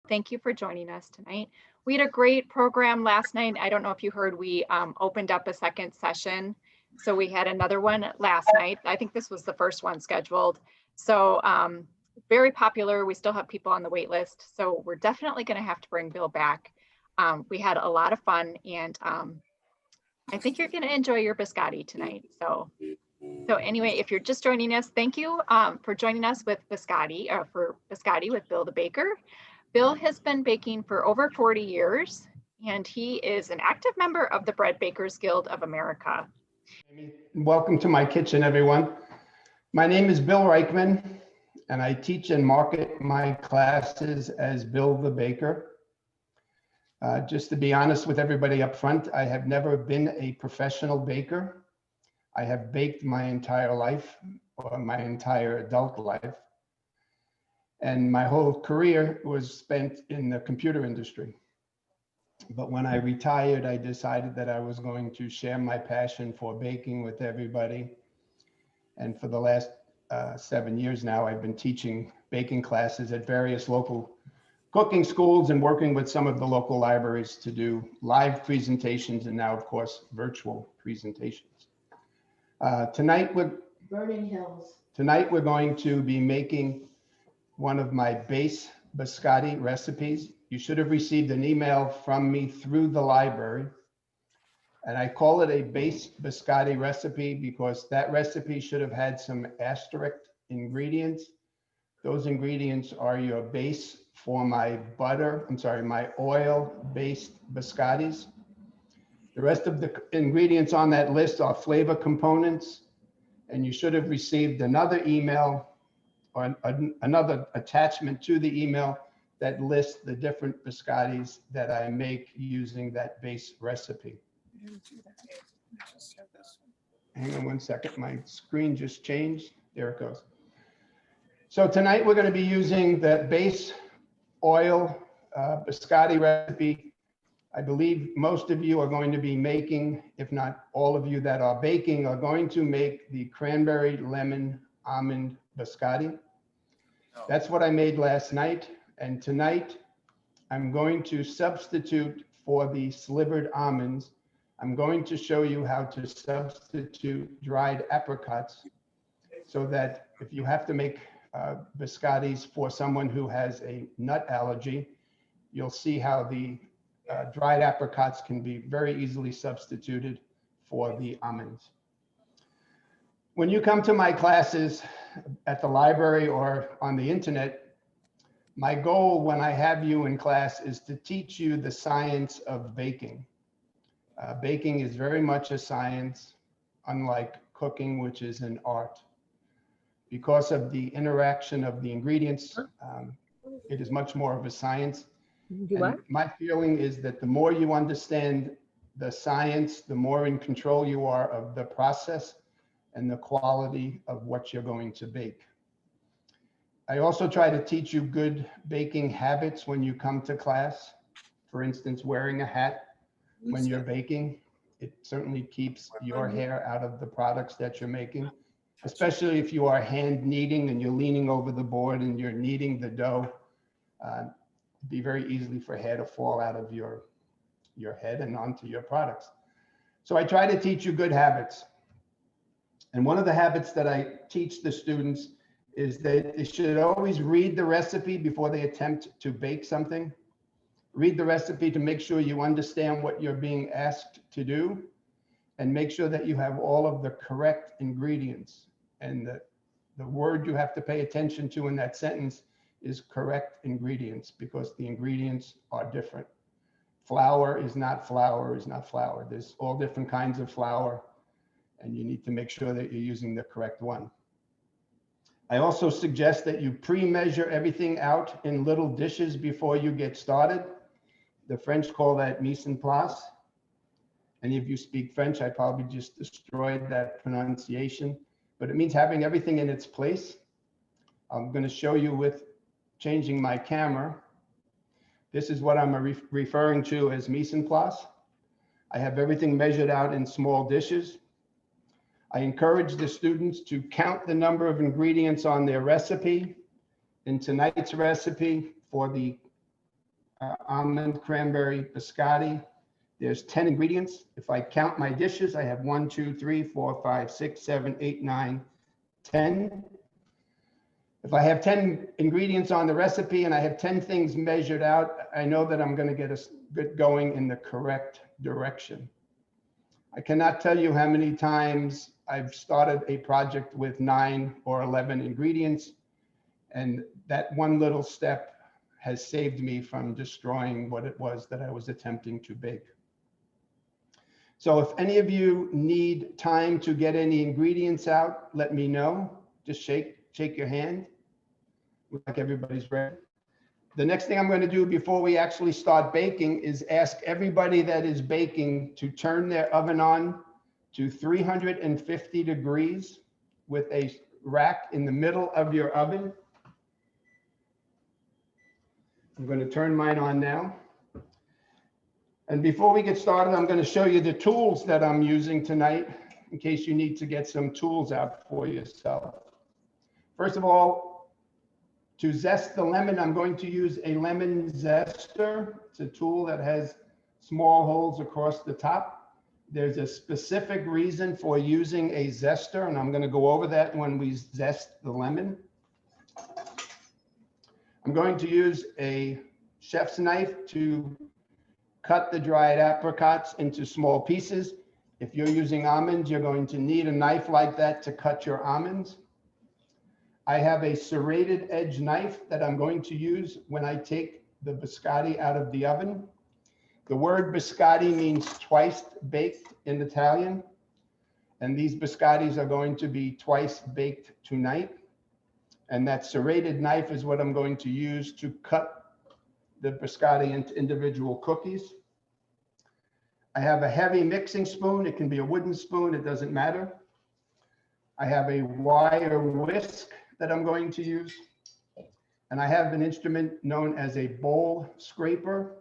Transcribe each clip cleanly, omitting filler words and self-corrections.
Thank you for joining us tonight. We had a great program last night. I don't know if you heard, we opened up a second session. So we had another one last night. I think this was the first one scheduled. So very popular. We still have people on the wait list. So we're definitely going to have to bring Bill back. We had a lot of fun, and I think you're going to enjoy your biscotti tonight. So anyway, if you're just joining us, thank you for joining us with Biscotti, for Biscotti with Bill the Baker. Bill has been baking for over 40 years, and he is an active member of the Bread Bakers Guild of America. Welcome to my kitchen, everyone. My name is Bill Reichman, and I teach and market my classes as Bill the Baker. Just to be honest with everybody up front, I have never been a professional baker. I have baked my entire life, or my entire adult life. And my whole career was spent in the computer industry. But when I retired, I decided that I was going to share my passion for baking with everybody. And for the last 7 years now, I've been teaching baking classes at various local cooking schools and working with some of the local libraries to do live presentations and now, of course, virtual presentations. Tonight we're going to be making one of my base biscotti recipes. You should have received an email from me through the library. And I call it a base biscotti recipe because that recipe should have had some asterisk ingredients. Those ingredients are your base for my my oil-based biscottis. The rest of the ingredients on that list are flavor components. And you should have received another email or another attachment to the email that lists the different biscottis that I make using that base recipe. Hang on one second, my screen just changed. There it goes. So tonight we're going to be using the base oil biscotti recipe. I believe most of you are going to be making, if not all of you that are baking, are going to make the cranberry lemon almond biscotti. That's what I made last night. And tonight, I'm going to substitute for the slivered almonds. I'm going to show you how to substitute dried apricots so that if you have to make biscottis for someone who has a nut allergy, you'll see how the dried apricots can be very easily substituted for the almonds. When you come to my classes at the library or on the internet, my goal when I have you in class is to teach you the science of baking. Baking is very much a science, unlike cooking, which is an art. Because of the interaction of the ingredients, it is much more of a science. And my feeling is that the more you understand the science, the more in control you are of the process and the quality of what you're going to bake. I also try to teach you good baking habits when you come to class. For instance, wearing a hat when you're baking. It certainly keeps your hair out of the products that you're making, especially if you are hand kneading and you're leaning over the board and you're kneading the dough. It'd be very easily for hair to fall out of your head and onto your products. So I try to teach you good habits. And one of the habits that I teach the students is that they should always read the recipe before they attempt to bake something. Read the recipe to make sure you understand what you're being asked to do, and make sure that you have all of the correct ingredients. And the word you have to pay attention to in that sentence is correct ingredients, because the ingredients are different. Flour is not flour is not flour. There's all different kinds of flour, and you need to make sure that you're using the correct one. I also suggest that you pre-measure everything out in little dishes before you get started. The French call that mise en place. Any of you speak French, I probably just destroyed that pronunciation, but it means having everything in its place. I'm going to show you with changing my camera. This is what I'm referring to as mise en place. I have everything measured out in small dishes. I encourage the students to count the number of ingredients on their recipe. In tonight's recipe for the almond, cranberry, biscotti. There's 10 ingredients. If I count my dishes, I have 1, 2, 3, 4, 5, 6, 7, 8, 9, 10. If I have 10 ingredients on the recipe and I have 10 things measured out, I know that I'm going to get us going in the correct direction. I cannot tell you how many times I've started a project with 9 or 11 ingredients, and that one little step has saved me from destroying what it was that I was attempting to bake. So if any of you need time to get any ingredients out, let me know. Just shake your hand. Looks like everybody's ready. The next thing I'm going to do before we actually start baking is ask everybody that is baking to turn their oven on to 350 degrees with a rack in the middle of your oven. I'm going to turn mine on now. And before we get started, I'm going to show you the tools that I'm using tonight in case you need to get some tools out for yourself. First of all, to zest the lemon, I'm going to use a lemon zester. It's a tool that has small holes across the top. There's a specific reason for using a zester, and I'm going to go over that when we zest the lemon. I'm going to use a chef's knife to cut the dried apricots into small pieces. If you're using almonds, you're going to need a knife like that to cut your almonds. I have a serrated edge knife that I'm going to use when I take the biscotti out of the oven. The word biscotti means twice baked in Italian, and these biscottis are going to be twice baked tonight. And that serrated knife is what I'm going to use to cut the biscotti into individual cookies. I have a heavy mixing spoon. It can be a wooden spoon, it doesn't matter. I have a wire whisk that I'm going to use. And I have an instrument known as a bowl scraper.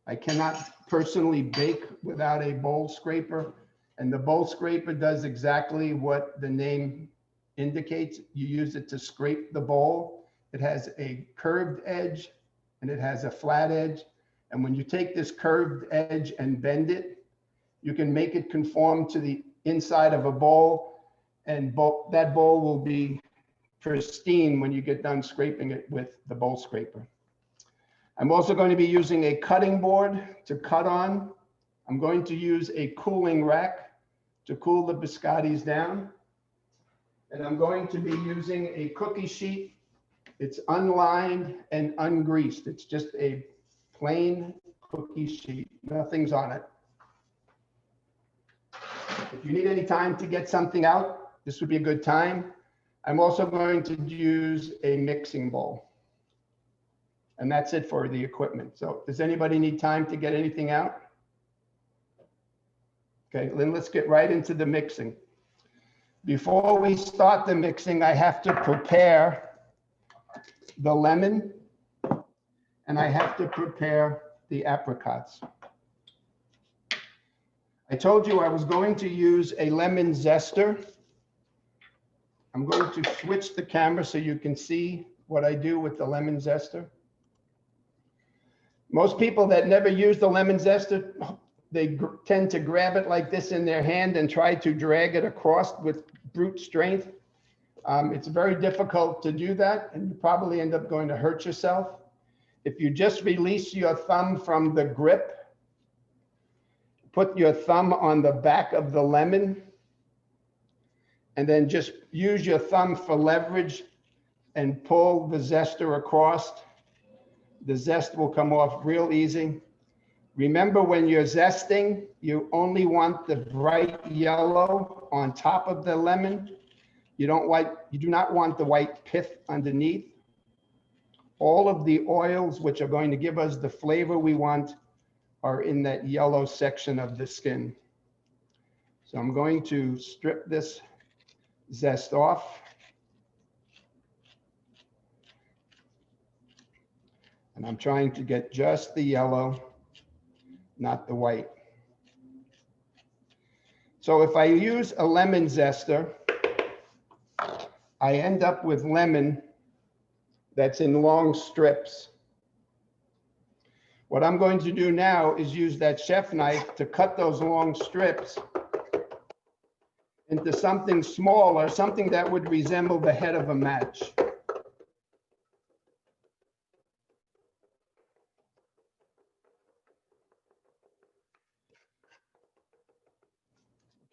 I cannot personally bake without a bowl scraper. And the bowl scraper does exactly what the name indicates. You use it to scrape the bowl. It has a curved edge and it has a flat edge. And when you take this curved edge and bend it, you can make it conform to the inside of a bowl, and that bowl will be pristine when you get done scraping it with the bowl scraper. I'm also going to be using a cutting board to cut on. I'm going to use a cooling rack to cool the biscottis down. And I'm going to be using a cookie sheet. It's unlined and ungreased. It's just a plain cookie sheet. Nothing's on it. If you need any time to get something out, this would be a good time. I'm also going to use a mixing bowl. And that's it for the equipment. So does anybody need time to get anything out? Okay, then let's get right into the mixing. Before we start the mixing, I have to prepare the lemon and I have to prepare the apricots. I told you I was going to use a lemon zester. I'm going to switch the camera so you can see what I do with the lemon zester. Most people that never use the lemon zester, they tend to grab it like this in their hand and try to drag it across with brute strength. It's very difficult to do that, and you probably end up going to hurt yourself. If you just release your thumb from the grip, put your thumb on the back of the lemon, and then just use your thumb for leverage and pull the zester across, the zest will come off real easy. Remember, when you're zesting, you only want the bright yellow on top of the lemon. You do not want the white pith underneath. All of the oils which are going to give us the flavor we want are in that yellow section of the skin. So I'm going to strip this zest off. And I'm trying to get just the yellow, not the white. So if I use a lemon zester, I end up with lemon that's in long strips. What I'm going to do now is use that chef knife to cut those long strips into something smaller, something that would resemble the head of a match.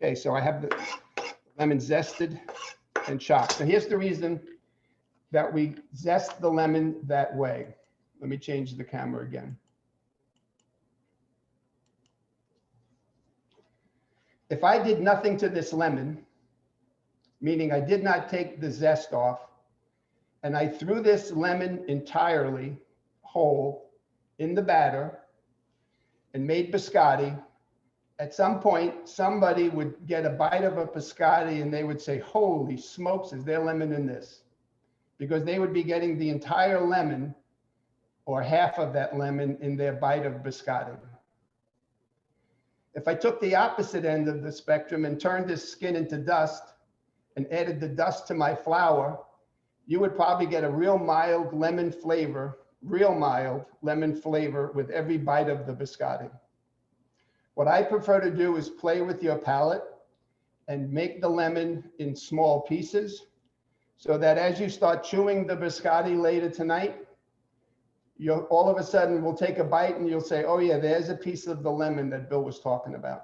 Okay, so I have the lemon zested and chopped. So here's the reason that we zest the lemon that way. Let me change the camera again. If I did nothing to this lemon, meaning I did not take the zest off, and I threw this lemon entirely whole in the batter and made biscotti, at some point, somebody would get a bite of a biscotti and they would say, holy smokes, is there lemon in this? Because they would be getting the entire lemon or half of that lemon in their bite of biscotti. If I took the opposite end of the spectrum and turned this skin into dust and added the dust to my flour, you would probably get a real mild lemon flavor with every bite of the biscotti. What I prefer to do is play with your palate and make the lemon in small pieces so that as you start chewing the biscotti later tonight, you'll all of a sudden will take a bite and you'll say, oh yeah, there's a piece of the lemon that Bill was talking about.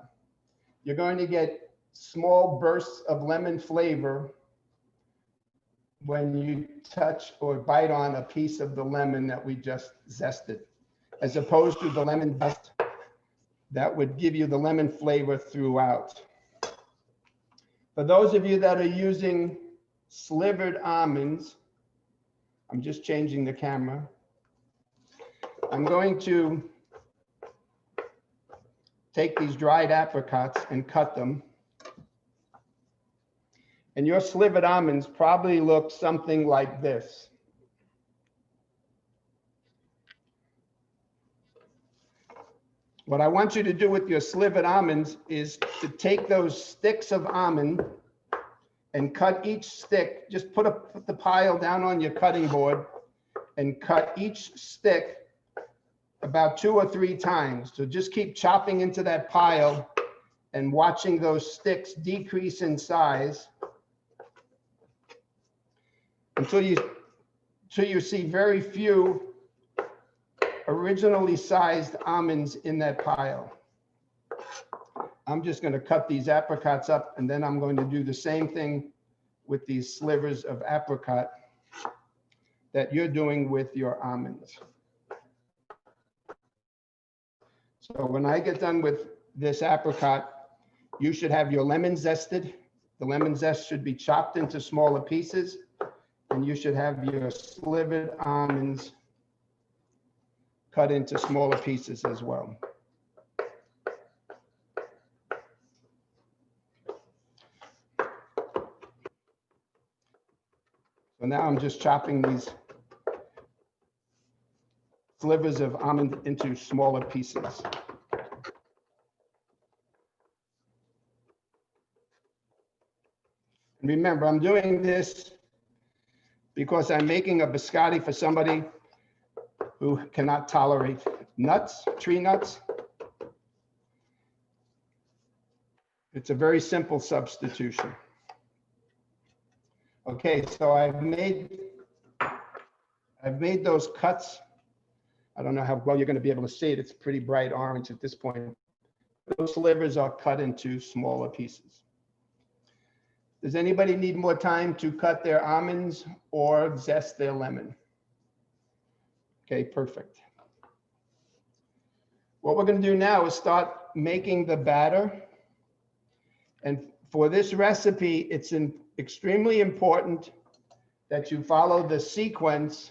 You're going to get small bursts of lemon flavor when you touch or bite on a piece of the lemon that we just zested, as opposed to the lemon dust that would give you the lemon flavor throughout. For those of you that are using slivered almonds, I'm just changing the camera. I'm going to take these dried apricots and cut them. And your slivered almonds probably look something like this. What I want you to do with your slivered almonds is to take those sticks of almond and cut each stick. Just put the pile down on your cutting board and cut each stick about 2 or 3 times. So just keep chopping into that pile and watching those sticks decrease in size until you see very few originally sized almonds in that pile. I'm just going to cut these apricots up, and then I'm going to do the same thing with these slivers of apricot that you're doing with your almonds. So when I get done with this apricot, you should have your lemon zested. The lemon zest should be chopped into smaller pieces, and you should have your slivered almonds cut into smaller pieces as well. So now I'm just chopping these slivers of almond into smaller pieces. And remember, I'm doing this because I'm making a biscotti for somebody who cannot tolerate nuts, tree nuts. It's a very simple substitution. Okay, so I've made those cuts. I don't know how well you're going to be able to see it. It's pretty bright orange at this point. Those slivers are cut into smaller pieces. Does anybody need more time to cut their almonds or zest their lemon? Okay, perfect. What we're going to do now is start making the batter. And for this recipe, it's extremely important that you follow the sequence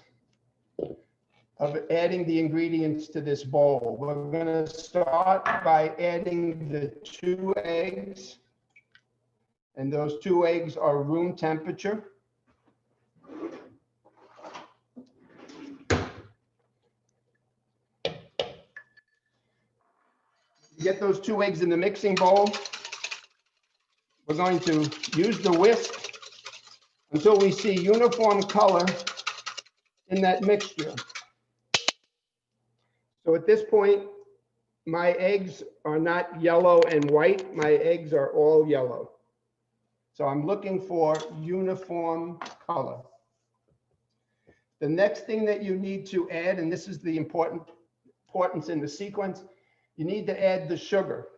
of adding the ingredients to this bowl. We're going to start by adding the 2 eggs. And those 2 eggs are room temperature. Get those 2 eggs in the mixing bowl. We're going to use the whisk until we see uniform color in that mixture. So at this point, my eggs are not yellow and white. My eggs are all yellow. So I'm looking for uniform color. The next thing that you need to add, and this is the importance in the sequence, you need to add the sugar.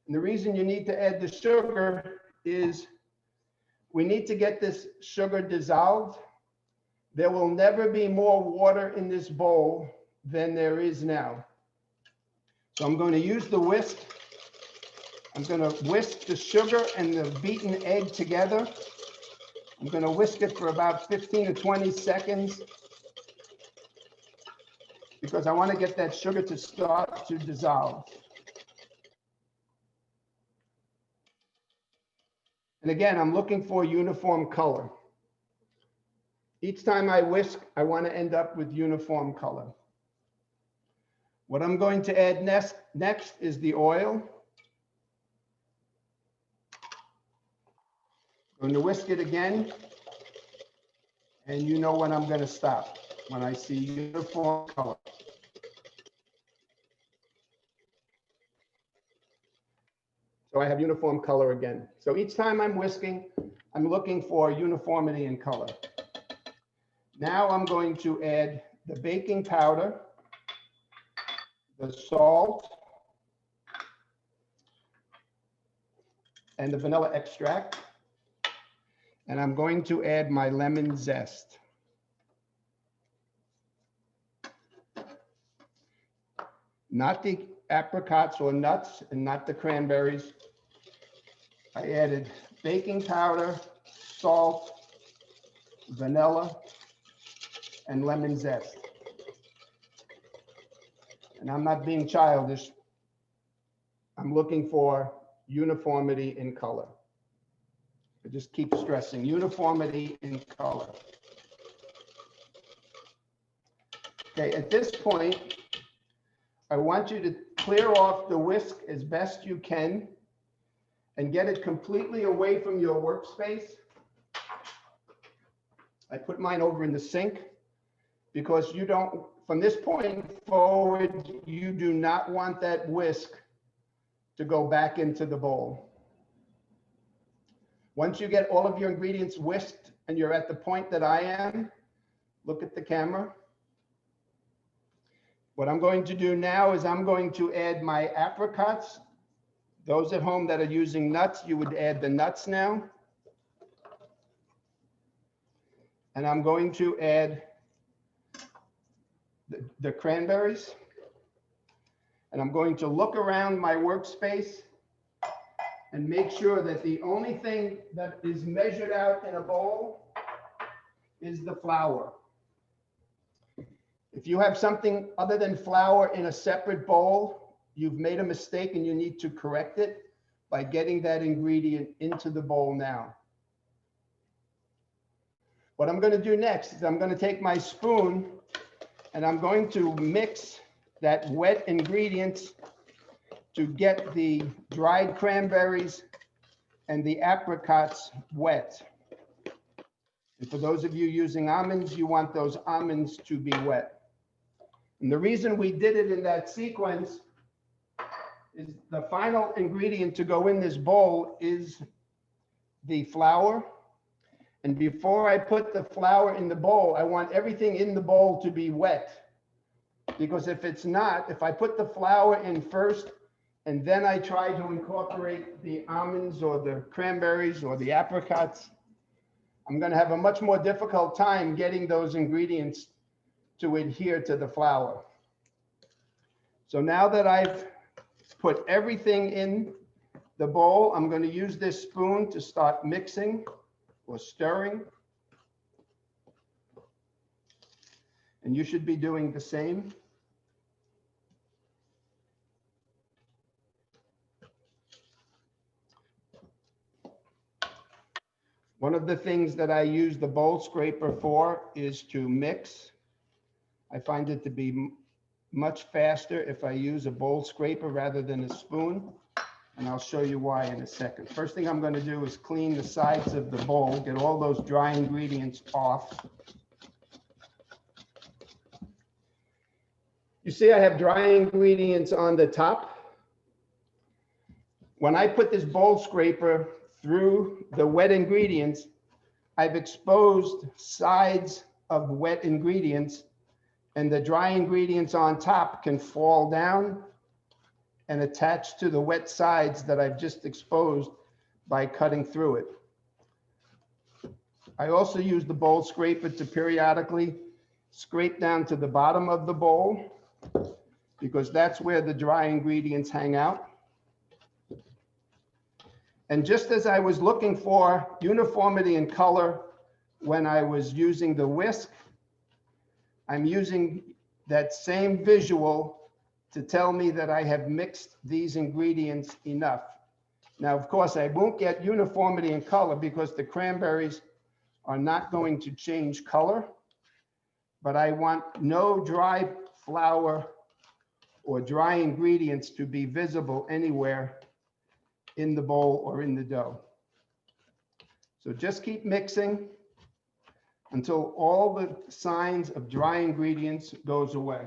And the reason you need to add the sugar is we need to get this sugar dissolved. There will never be more water in this bowl than there is now. So I'm going to use the whisk. I'm going to whisk the sugar and the beaten egg together. I'm going to whisk it for about 15 to 20 seconds because I want to get that sugar to start to dissolve. And again, I'm looking for uniform color. Each time I whisk, I want to end up with uniform color. What I'm going to add next is the oil. I'm going to whisk it again. And you know when I'm going to stop, when I see uniform color. So I have uniform color again. So each time I'm whisking, I'm looking for uniformity in color. Now I'm going to add the baking powder, the salt, and the vanilla extract. And I'm going to add my lemon zest. Not the apricots or nuts and not the cranberries. I added baking powder, salt, vanilla, and lemon zest. And I'm not being childish. I'm looking for uniformity in color. I just keep stressing uniformity in color. Okay, at this point, I want you to clear off the whisk as best you can and get it completely away from your workspace. I put mine over in the sink because you don't, from this point forward, you do not want that whisk to go back into the bowl. Once you get all of your ingredients whisked and you're at the point that I am, look at the camera. What I'm going to do now is I'm going to add my apricots. Those at home that are using nuts, you would add the nuts now. And I'm going to add the cranberries. And I'm going to look around my workspace and make sure that the only thing that is measured out in a bowl is the flour. If you have something other than flour in a separate bowl, you've made a mistake and you need to correct it by getting that ingredient into the bowl now. What I'm going to do next is I'm going to take my spoon and I'm going to mix that wet ingredient to get the dried cranberries and the apricots wet. And for those of you using almonds, you want those almonds to be wet. And the reason we did it in that sequence is the final ingredient to go in this bowl is the flour. And before I put the flour in the bowl, I want everything in the bowl to be wet. Because if it's not, if I put the flour in first and then I try to incorporate the almonds or the cranberries or the apricots, I'm going to have a much more difficult time getting those ingredients to adhere to the flour. So now that I've put everything in the bowl, I'm going to use this spoon to start mixing or stirring. And you should be doing the same. One of the things that I use the bowl scraper for is to mix. I find it to be much faster if I use a bowl scraper rather than a spoon. And I'll show you why in a second. First thing I'm going to do is clean the sides of the bowl, get all those dry ingredients off. You see I have dry ingredients on the top. When I put this bowl scraper through the wet ingredients, I've exposed sides of wet ingredients, and the dry ingredients on top can fall down and attach to the wet sides that I've just exposed by cutting through it. I also use the bowl scraper to periodically scrape down to the bottom of the bowl, because that's where the dry ingredients hang out. And just as I was looking for uniformity in color when I was using the whisk, I'm using that same visual to tell me that I have mixed these ingredients enough. Now, of course, I won't get uniformity in color because the cranberries are not going to change color, but I want no dry flour or dry ingredients to be visible anywhere in the bowl or in the dough. So just keep mixing until all the signs of dry ingredients goes away.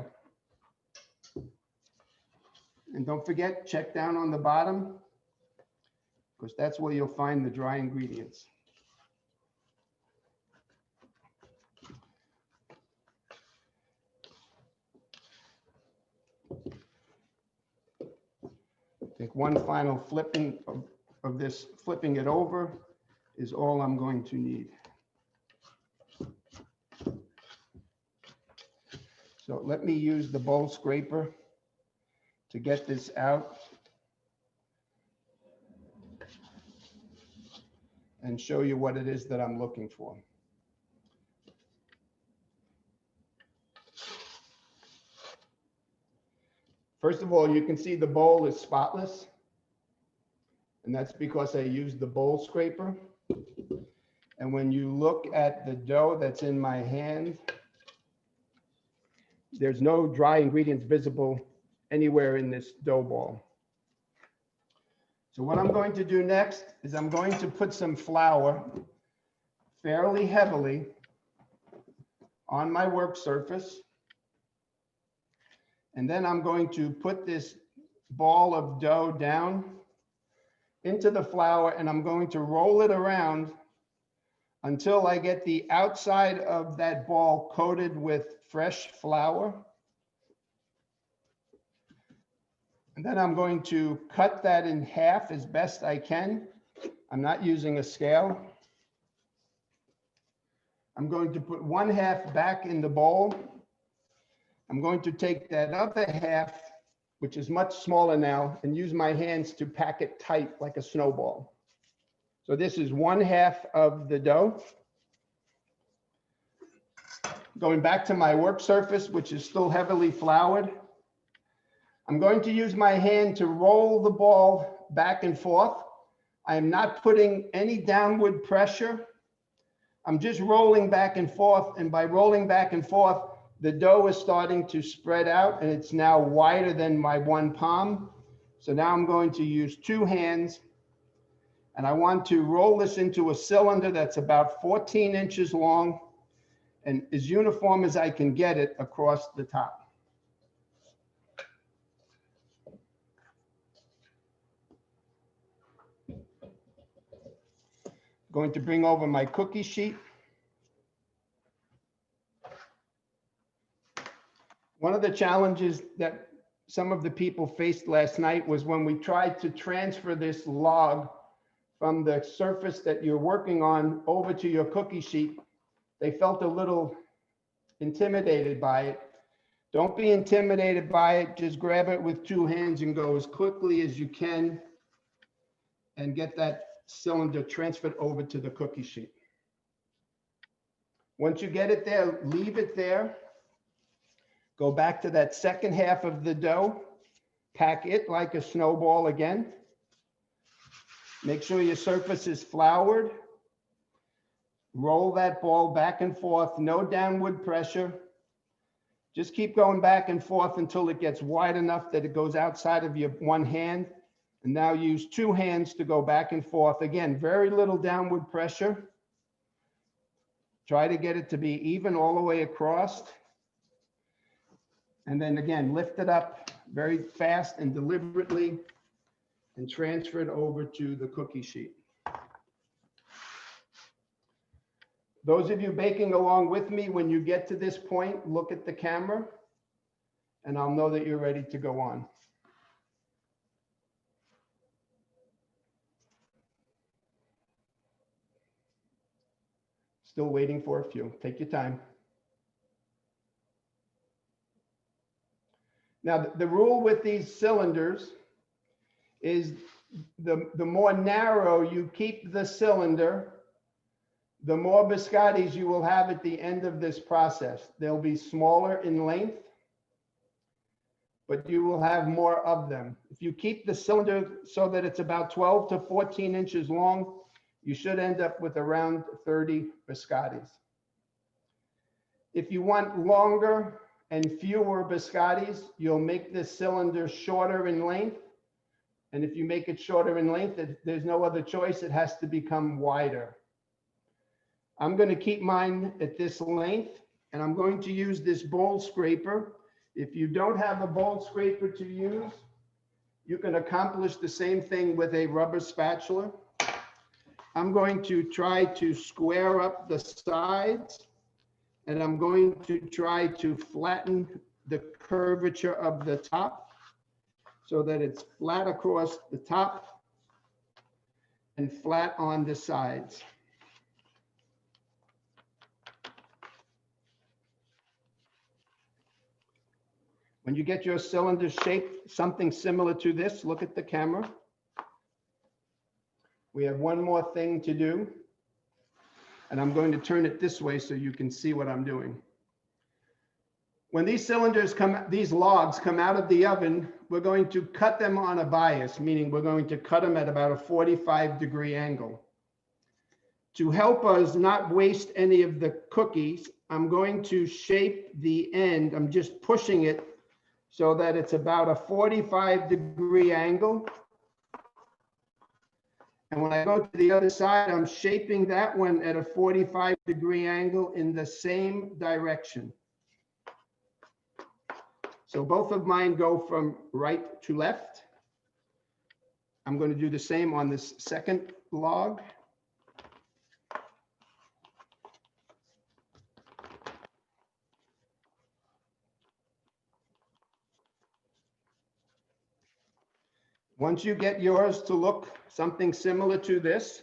And don't forget, check down on the bottom, because that's where you'll find the dry ingredients. I think one final flipping of this, flipping it over, is all I'm going to need. So let me use the bowl scraper to get this out and show you what it is that I'm looking for. First of all, you can see the bowl is spotless, and that's because I used the bowl scraper. And when you look at the dough that's in my hand, there's no dry ingredients visible anywhere in this dough ball. So what I'm going to do next is I'm going to put some flour fairly heavily on my work surface. And then I'm going to put this ball of dough down into the flour, and I'm going to roll it around until I get the outside of that ball coated with fresh flour. And then I'm going to cut that in half as best I can. I'm not using a scale. I'm going to put one half back in the bowl. I'm going to take that other half, which is much smaller now, and use my hands to pack it tight like a snowball. So this is one half of the dough. Going back to my work surface, which is still heavily floured, I'm going to use my hand to roll the ball back and forth. I am not putting any downward pressure. I'm just rolling back and forth, and by rolling back and forth, the dough is starting to spread out, and it's now wider than my one palm. So now I'm going to use two hands, and I want to roll this into a cylinder that's about 14 inches long and as uniform as I can get it across the top. Going to bring over my cookie sheet. One of the challenges that some of the people faced last night was when we tried to transfer this log from the surface that you're working on over to your cookie sheet. They felt a little intimidated by it. Don't be intimidated by it. Just grab it with two hands and go as quickly as you can and get that cylinder transferred over to the cookie sheet. Once you get it there, leave it there. Go back to that second half of the dough, pack it like a snowball again. Make sure your surface is floured. Roll that ball back and forth, no downward pressure. Just keep going back and forth until it gets wide enough that it goes outside of your one hand. And now use two hands to go back and forth. Again, very little downward pressure. Try to get it to be even all the way across. And then again, lift it up very fast and deliberately and transfer it over to the cookie sheet. Those of you baking along with me, when you get to this point, look at the camera and I'll know that you're ready to go on. Still waiting for a few. Take your time. Now, the rule with these cylinders is the more narrow you keep the cylinder, the more biscottis you will have at the end of this process. They'll be smaller in length, but you will have more of them. If you keep the cylinder so that it's about 12 to 14 inches long, you should end up with around 30 biscottis. If you want longer and fewer biscottis, you'll make this cylinder shorter in length. And if you make it shorter in length, there's no other choice. It has to become wider. I'm going to keep mine at this length, and I'm going to use this bowl scraper. If you don't have a bowl scraper to use, you can accomplish the same thing with a rubber spatula. I'm going to try to square up the sides, and I'm going to try to flatten the curvature of the top so that it's flat across the top and flat on the sides. When you get your cylinder shaped something similar to this, look at the camera. We have one more thing to do, and I'm going to turn it this way so you can see what I'm doing. When these cylinders these logs come out of the oven, we're going to cut them on a bias, meaning we're going to cut them at about a 45-degree angle. To help us not waste any of the cookies, I'm going to shape the end. I'm just pushing it so that it's about a 45-degree angle. And when I go to the other side, I'm shaping that one at a 45-degree angle in the same direction. So both of mine go from right to left. I'm going to do the same on this second log. Once you get yours to look something similar to this,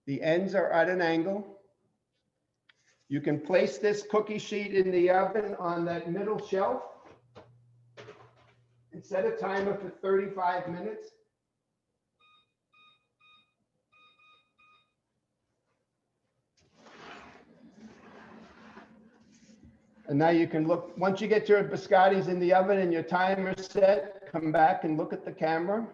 the ends are at an angle. You can place this cookie sheet in the oven on that middle shelf and set a timer for 35 minutes. And now you can look, once you get your biscottis in the oven and your timer set, come back and look at the camera.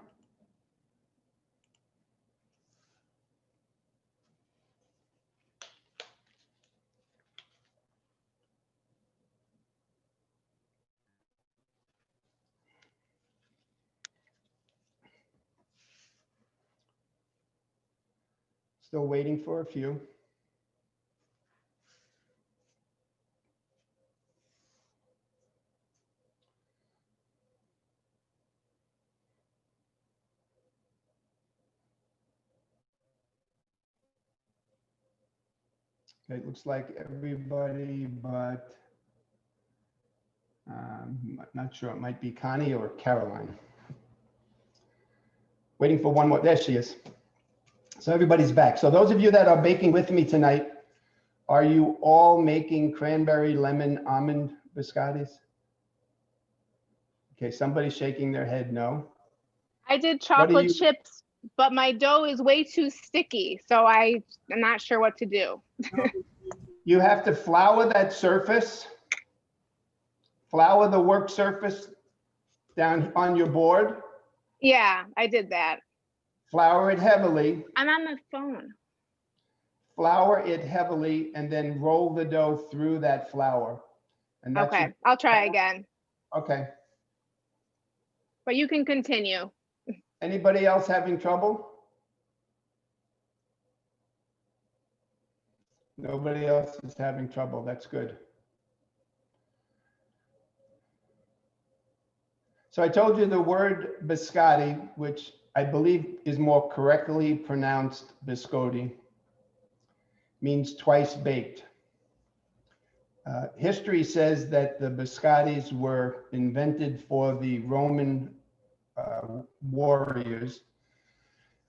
Still waiting for a few. Okay, it looks like everybody but, not sure, it might be Connie or Caroline. Waiting for one more, there she is. So everybody's back. So those of you that are baking with me tonight, are you all making cranberry, lemon, almond biscottis? Okay, somebody's shaking their head no. I did chocolate chips, but my dough is way too sticky, so I'm not sure what to do. You have to flour that surface, flour the work surface down on your board. Yeah, I did that. Flour it heavily. I'm on my phone. Flour it heavily and then roll the dough through that flour. And that's Okay, I'll try again. Okay. But you can continue. Anybody else having trouble? Nobody else is having trouble. That's good. So I told you the word biscotti, which I believe is more correctly pronounced biscotti, means twice baked. History says that the biscottis were invented for the Roman warriors.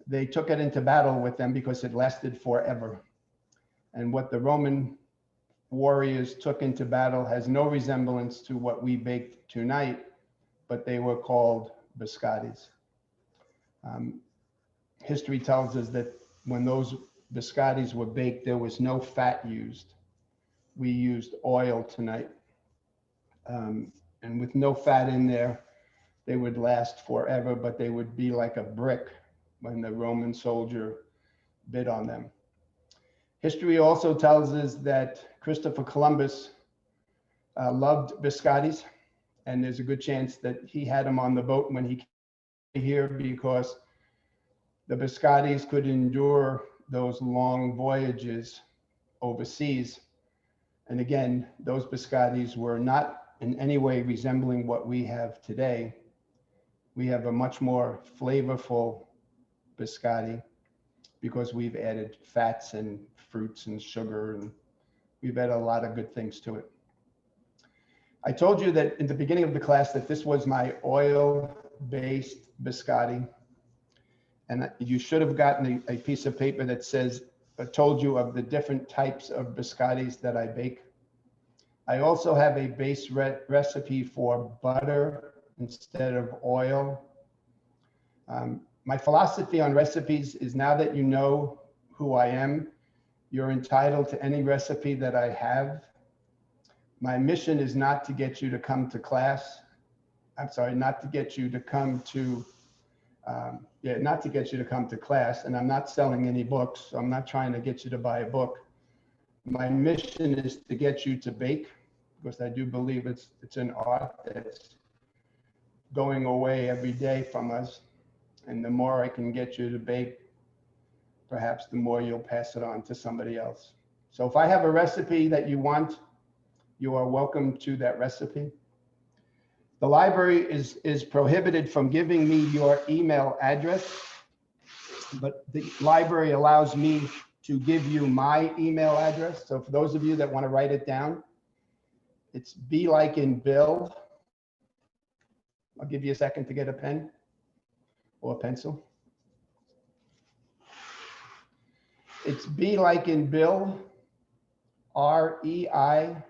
They took it into battle with them because it lasted forever. And what the Roman warriors took into battle has no resemblance to what we baked tonight, but they were called biscottis. History tells us that when those biscottis were baked, there was no fat used. We used oil tonight. And with no fat in there, they would last forever, but they would be like a brick when the Roman soldier bit on them. History also tells us that Christopher Columbus loved biscottis, and there's a good chance that he had them on the boat when he came here because the biscottis could endure those long voyages overseas. And again, those biscottis were not in any way resembling what we have today. We have a much more flavorful biscotti because we've added fats and fruits and sugar, and we've added a lot of good things to it. I told you that in the beginning of the class that this was my oil-based biscotti, and you should have gotten a piece of paper that says, told you of the different types of biscottis that I bake. I also have a base recipe for butter instead of oil. My philosophy on recipes is now that you know who I am, you're entitled to any recipe that I have. My mission is not to get you to come to class. I'm sorry, not to get you to come to, not to get you to come to class. And I'm not selling any books, so I'm not trying to get you to buy a book. My mission is to get you to bake, because I do believe it's an art that's going away every day from us. And the more I can get you to bake, perhaps the more you'll pass it on to somebody else. So if I have a recipe that you want, you are welcome to that recipe. The library is prohibited from giving me your email address, but the library allows me to give you my email address. So for those of you that want to write it down, it's B like in Bill. I'll give you a second to get a pen or a pencil. It's B like in Bill, REICHMAN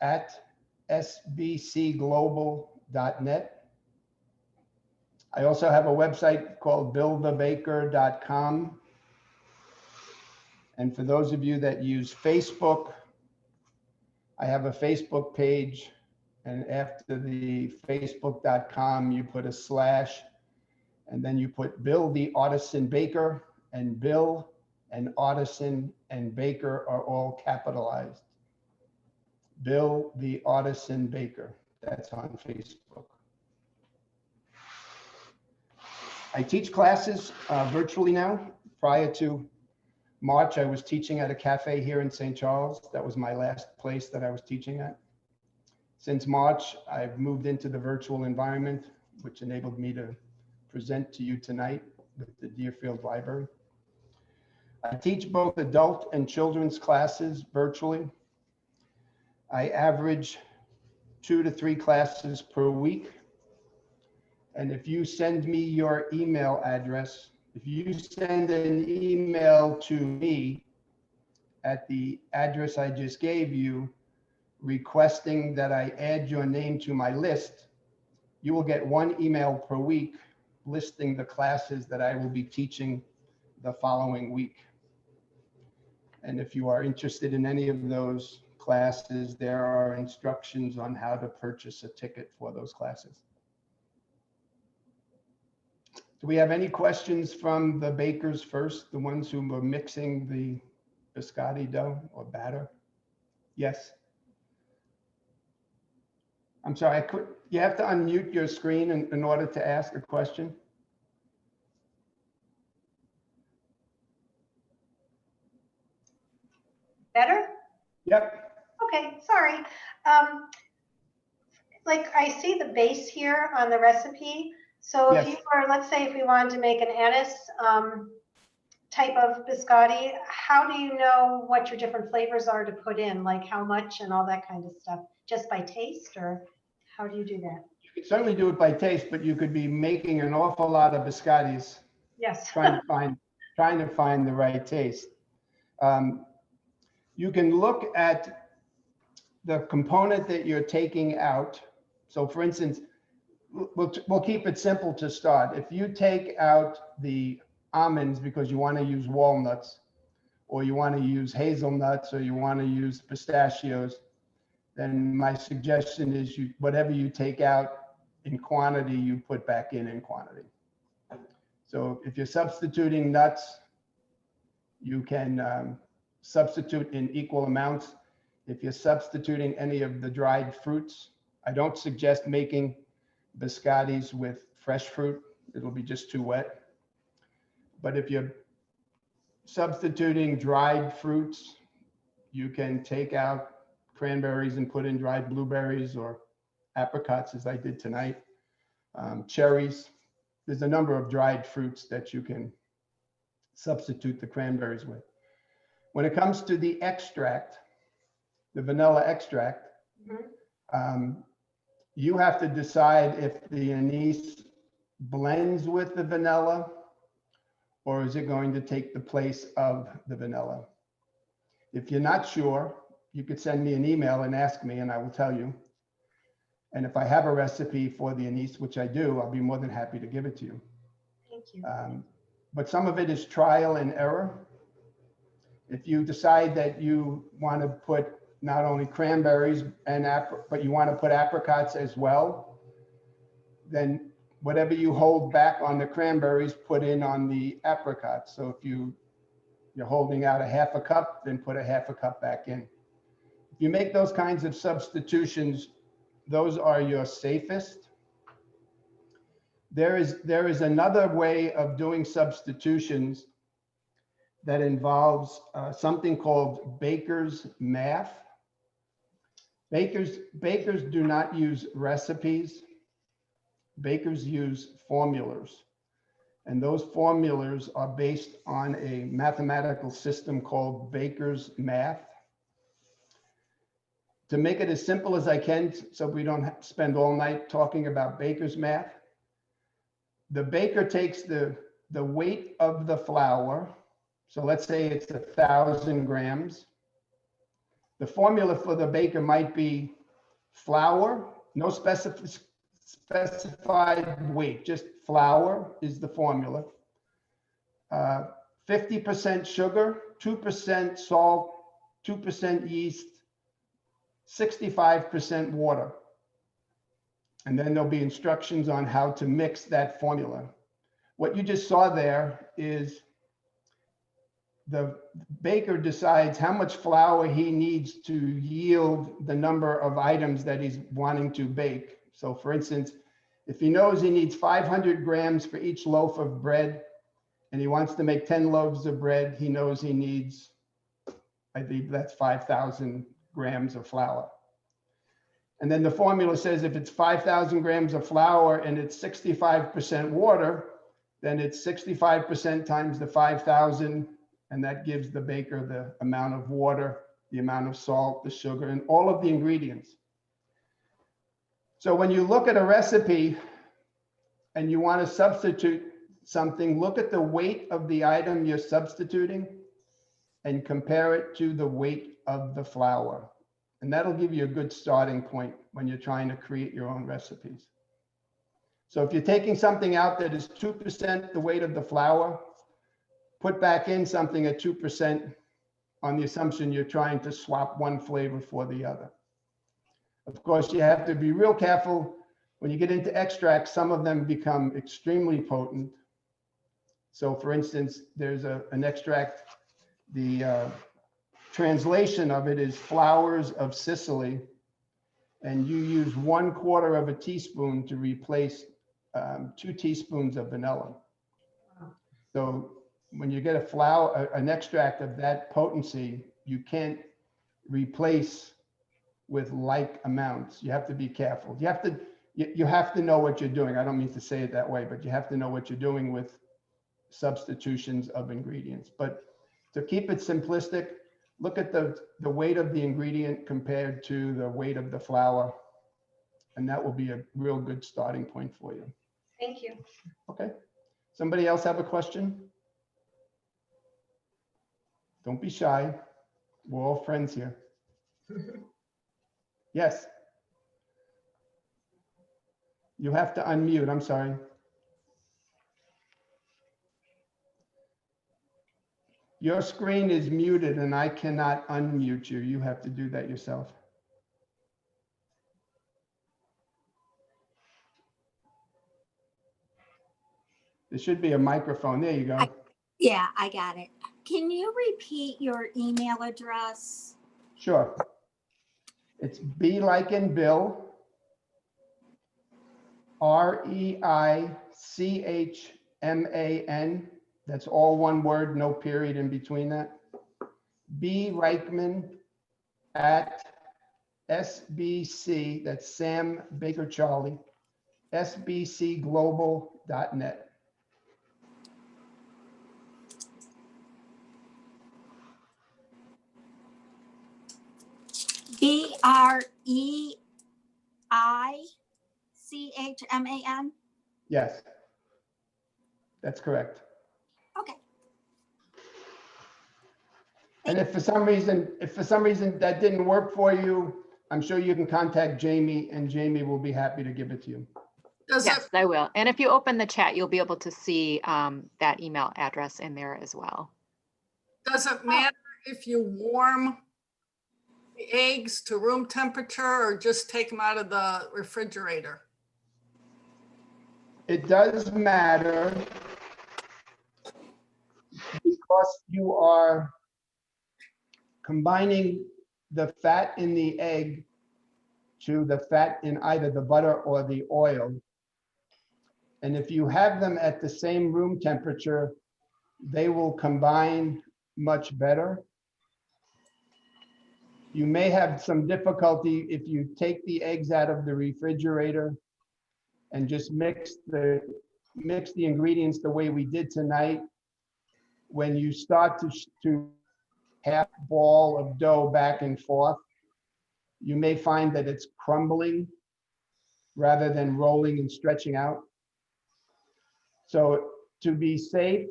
at sbcglobal.net. I also have a website called billthebaker.com. And for those of you that use Facebook, I have a Facebook page, and after the facebook.com, you put a slash, and then you put Bill the Artisan Baker, and Bill and Artisan and Baker are all capitalized. Bill the Artisan Baker, that's on Facebook. I teach classes virtually now. Prior to March, I was teaching at a cafe here in St. Charles. That was my last place that I was teaching at. Since March, I've moved into the virtual environment, which enabled me to present to you tonight with the Deerfield Library. I teach both adult and children's classes virtually. I average 2 to 3 classes per week. And if you send me your email address, if you send an email to me at the address I just gave you, requesting that I add your name to my list, you will get 1 email per week listing the classes that I will be teaching the following week. And if you are interested in any of those classes, there are instructions on how to purchase a ticket for those classes. Do we have any questions from the bakers first, the ones who were mixing the biscotti dough or batter? Yes. I'm sorry, you have to unmute your screen in order to ask a question. Better? Yep. Okay, sorry. like I see the base here on the recipe. So if Yes. you were, let's say if we wanted to make an anise type of biscotti, how do you know what your different flavors are to put in, like how much and all that kind of stuff? Just by taste, or how do you do that? You could certainly do it by taste, but you could be making an awful lot of biscottis Yes. trying to find the right taste. You can look at the component that you're taking out. So for instance, we'll keep it simple to start. If you take out the almonds because you want to use walnuts, or you want to use hazelnuts, or you want to use pistachios, then my suggestion is whatever you take out in quantity, you put back in quantity. So if you're substituting nuts, you can substitute in equal amounts. If you're substituting any of the dried fruits, I don't suggest making biscottis with fresh fruit. It'll be just too wet. But if you're substituting dried fruits, you can take out cranberries and put in dried blueberries, or apricots, as I did tonight, cherries. There's a number of dried fruits that you can substitute the cranberries with. When it comes to the extract, the vanilla extract, you have to decide if the anise blends with the vanilla, or is it going to take the place of the vanilla? If you're not sure, you could send me an email and ask me, and I will tell you. And if I have a recipe for the anise, which I do, I'll be more than happy to give it to you. Thank you. But some of it is trial and error. If you decide that you want to put not only cranberries but you want to put apricots as well, then whatever you hold back on the cranberries, put in on the apricots. So if you're holding out a half a cup, then put a half a cup back in. If you make those kinds of substitutions, those are your safest. There is another way of doing substitutions that involves something called baker's math. Bakers do not use recipes. Bakers use formulas. And those formulas are based on a mathematical system called baker's math. To make it as simple as I can, so we don't spend all night talking about baker's math, the baker takes the weight of the flour. So let's say it's 1,000 grams. The formula for the baker might be flour, no specified weight, just flour is the formula. 50% sugar, 2% salt, 2% yeast, 65% water. And then there'll be instructions on how to mix that formula. What you just saw there is the baker decides how much flour he needs to yield the number of items that he's wanting to bake. So for instance, if he knows he needs 500 grams for each loaf of bread, and he wants to make 10 loaves of bread, he knows he needs, I think that's 5,000 grams of flour. And then the formula says if it's 5,000 grams of flour and it's 65% water, then it's 65% times the 5,000, and that gives the baker the amount of water, the amount of salt, the sugar, and all of the ingredients. So when you look at a recipe and you want to substitute something, look at the weight of the item you're substituting and compare it to the weight of the flour. And that'll give you a good starting point when you're trying to create your own recipes. So if you're taking something out that is 2% the weight of the flour, put back in something at 2% on the assumption you're trying to swap one flavor for the other. Of course, you have to be real careful when you get into extracts. Some of them become extremely potent. So for instance, there's an extract, the translation of it is flowers of Sicily, and you use 1/4 teaspoon to replace 2 teaspoons of vanilla. So when you get an extract of that potency, you can't replace with like amounts. You have to be careful. You have to know what you're doing. I don't mean to say it that way, but you have to know what you're doing with substitutions of ingredients. But to keep it simplistic, look at the weight of the ingredient compared to the weight of the flour, and that will be a real good starting point for you. Thank you. Okay. Somebody else have a question? Don't be shy. We're all friends here. Yes. You have to unmute. I'm sorry. Your screen is muted and I cannot unmute you. You have to do that yourself. There should be a microphone. There you go. Yeah, I got it. Can you repeat your email address? Sure. It's B like in Bill, REICHMAN. That's all one word, no period in between that. B Reichman at SBC, that's Sam Baker Charlie, sbcglobal.net. BREICHMAN? Yes, that's correct. Okay. And if for some reason that didn't work for you, I'm sure you can contact Jamie and Jamie will be happy to give it to you. Yes, I will. And if you open the chat, you'll be able to see that email address in there as well. Does it matter if you warm the eggs to room temperature or just take them out of the refrigerator? It does matter because you are combining the fat in the egg to the fat in either the butter or the oil. And if you have them at the same room temperature, they will combine much better. You may have some difficulty if you take the eggs out of the refrigerator and just mix the ingredients the way we did tonight. When you start to half ball of dough back and forth, you may find that it's crumbling rather than rolling and stretching out. So to be safe,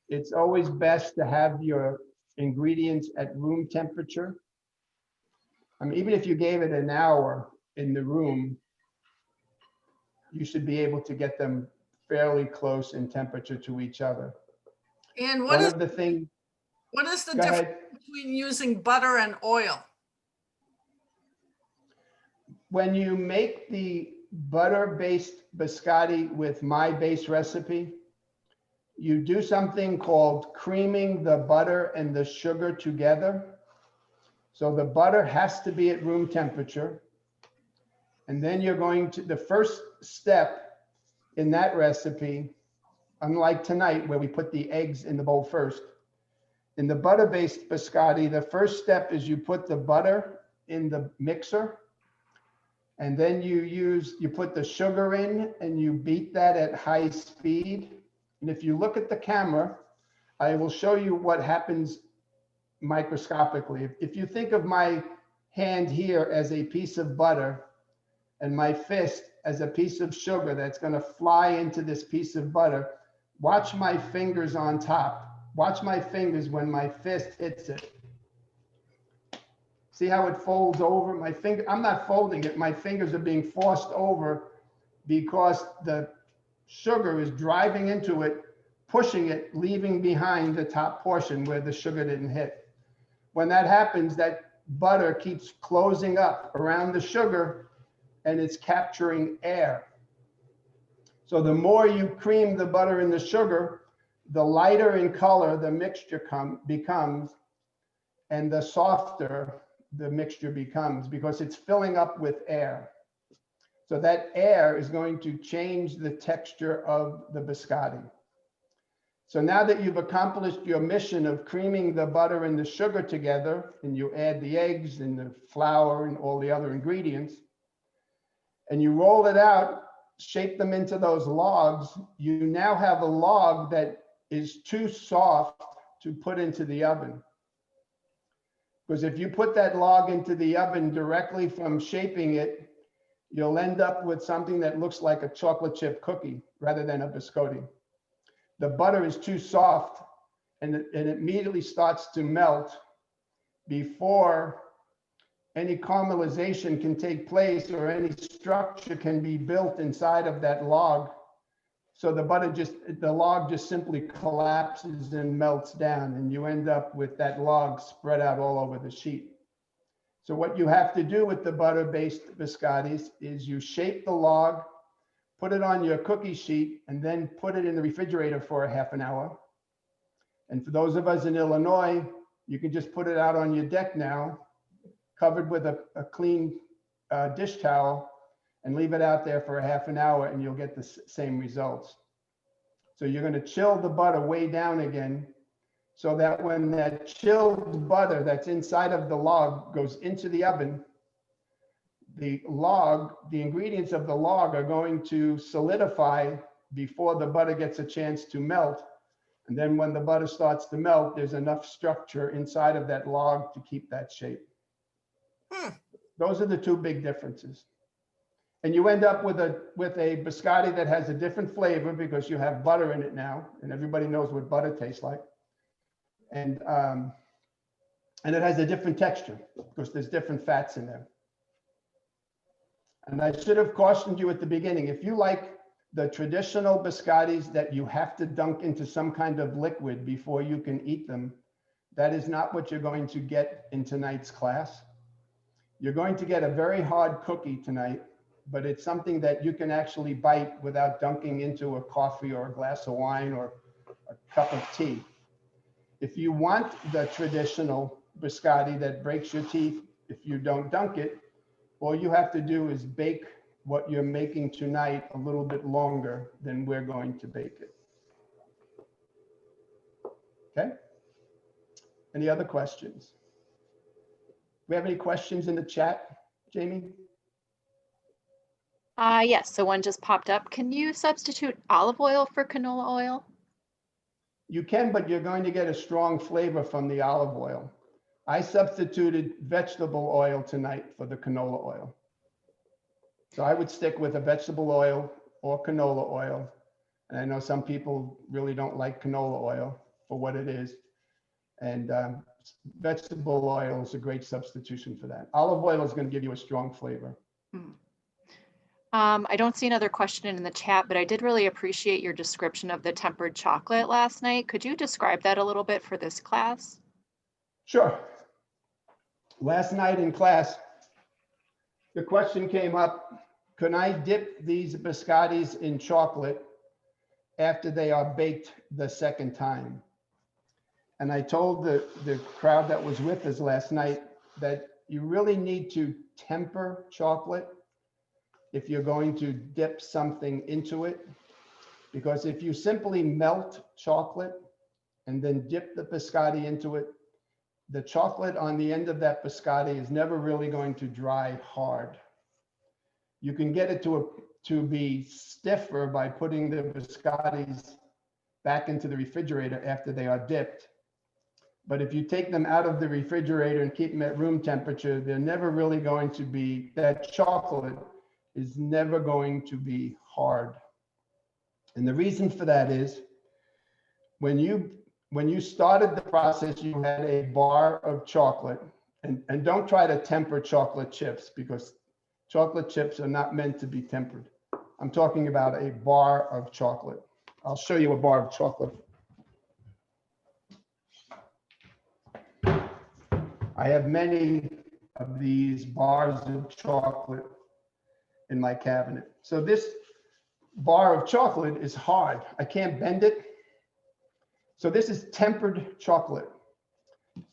it's always best to have your ingredients at room temperature. I mean, even if you gave it an hour in the room, you should be able to get them fairly close in temperature to each other. And What is the difference between using butter and oil? When you make the butter-based biscotti with my base recipe, you do something called creaming the butter and the sugar together. So the butter has to be at room temperature. And then you're going to, the first step in that recipe, unlike tonight where we put the eggs in the bowl first, in the butter-based biscotti, the first step is you put the butter in the mixer, and then you put the sugar in and you beat that at high speed. And if you look at the camera, I will show you what happens microscopically. If you think of my hand here as a piece of butter and my fist as a piece of sugar that's going to fly into this piece of butter, watch my fingers on top. Watch my fingers when my fist hits it. See how it folds over? My finger, I'm not folding it. My fingers are being forced over because the sugar is driving into it, pushing it, leaving behind the top portion where the sugar didn't hit. When that happens, that butter keeps closing up around the sugar and it's capturing air. So the more you cream the butter and the sugar, the lighter in color the mixture becomes, and the softer the mixture becomes because it's filling up with air. So that air is going to change the texture of the biscotti. So now that you've accomplished your mission of creaming the butter and the sugar together, and you add the eggs and the flour and all the other ingredients, and you roll it out, shape them into those logs, you now have a log that is too soft to put into the oven. Because if you put that log into the oven directly from shaping it, you'll end up with something that looks like a chocolate chip cookie rather than a biscotti. The butter is too soft and it immediately starts to melt before any caramelization can take place or any structure can be built inside of that log. So the log just simply collapses and melts down, and you end up with that log spread out all over the sheet. So what you have to do with the butter-based biscottis is you shape the log, put it on your cookie sheet, and then put it in the refrigerator for a half an hour. And for those of us in Illinois, you can just put it out on your deck now, covered with a clean dish towel, and leave it out there for a half an hour, and you'll get the same results. So you're going to chill the butter way down again, so that when that chilled butter that's inside of the log goes into the oven, the ingredients of the log are going to solidify before the butter gets a chance to melt. And then when the butter starts to melt, there's enough structure inside of that log to keep that shape. Those are the two big differences. And you end up with a biscotti that has a different flavor because you have butter in it now, and everybody knows what butter tastes like. And it has a different texture because there's different fats in there. And I should have cautioned you at the beginning, if you like the traditional biscottis that you have to dunk into some kind of liquid before you can eat them, that is not what you're going to get in tonight's class. You're going to get a very hard cookie tonight, but it's something that you can actually bite without dunking into a coffee or a glass of wine or a cup of tea. If you want the traditional biscotti that breaks your teeth if you don't dunk it, all you have to do is bake what you're making tonight a little bit longer than we're going to bake it. Okay? Any other questions? We have any questions in the chat, Jamie? Yes, so one just popped up. Can you substitute olive oil for canola oil? You can, but you're going to get a strong flavor from the olive oil. I substituted vegetable oil tonight for the canola oil. So I would stick with a vegetable oil or canola oil. And I know some people really don't like canola oil for what it is. And vegetable oil is a great substitution for that. Olive oil is going to give you a strong flavor. I don't see another question in the chat, but I did really appreciate your description of the tempered chocolate last night. Could you describe that a little bit for this class? Sure. Last night in class, the question came up, can I dip these biscottis in chocolate after they are baked the second time? And I told the crowd that was with us last night that you really need to temper chocolate if you're going to dip something into it. Because if you simply melt chocolate and then dip the biscotti into it, the chocolate on the end of that biscotti is never really going to dry hard. You can get it to be stiffer by putting the biscottis back into the refrigerator after they are dipped. But if you take them out of the refrigerator and keep them at room temperature, they're never really going to be, that chocolate is never going to be hard. And the reason for that is when you started the process, you had a bar of chocolate, and don't try to temper chocolate chips because chocolate chips are not meant to be tempered. I'm talking about a bar of chocolate. I'll show you a bar of chocolate. I have many of these bars of chocolate in my cabinet. So this bar of chocolate is hard. I can't bend it. So this is tempered chocolate.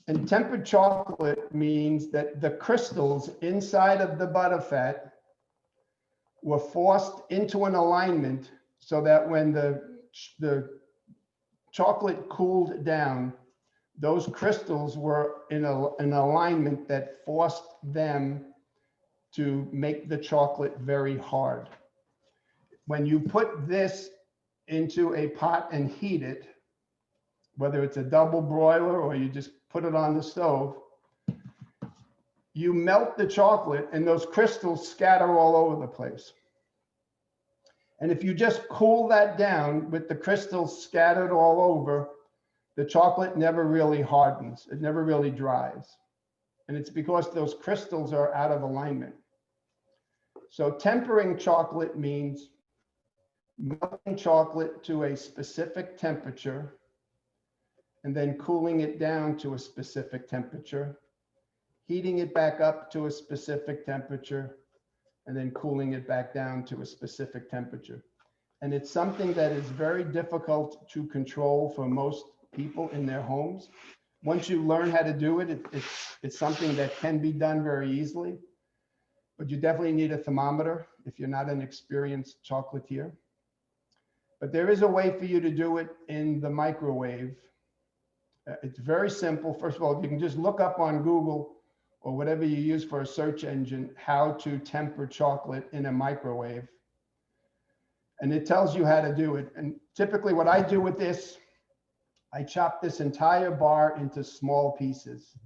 And tempered chocolate means that the crystals inside of the butterfat were forced into an alignment so that when the chocolate cooled down, those crystals were in an alignment that forced them to make the chocolate very hard. When you put this into a pot and heat it, whether it's a double broiler or you just put it on the stove, you melt the chocolate and those crystals scatter all over the place. And if you just cool that down with the crystals scattered all over, the chocolate never really hardens. It never really dries. And it's because those crystals are out of alignment. So tempering chocolate means melting chocolate to a specific temperature and then cooling it down to a specific temperature, heating it back up to a specific temperature, and then cooling it back down to a specific temperature. And it's something that is very difficult to control for most people in their homes. Once you learn how to do it, it's something that can be done very easily, but you definitely need a thermometer if you're not an experienced chocolatier. But there is a way for you to do it in the microwave. It's very simple. First of all, you can just look up on Google or whatever you use for a search engine, how to temper chocolate in a microwave. And it tells you how to do it. And typically what I do with this, I chop this entire bar into small pieces.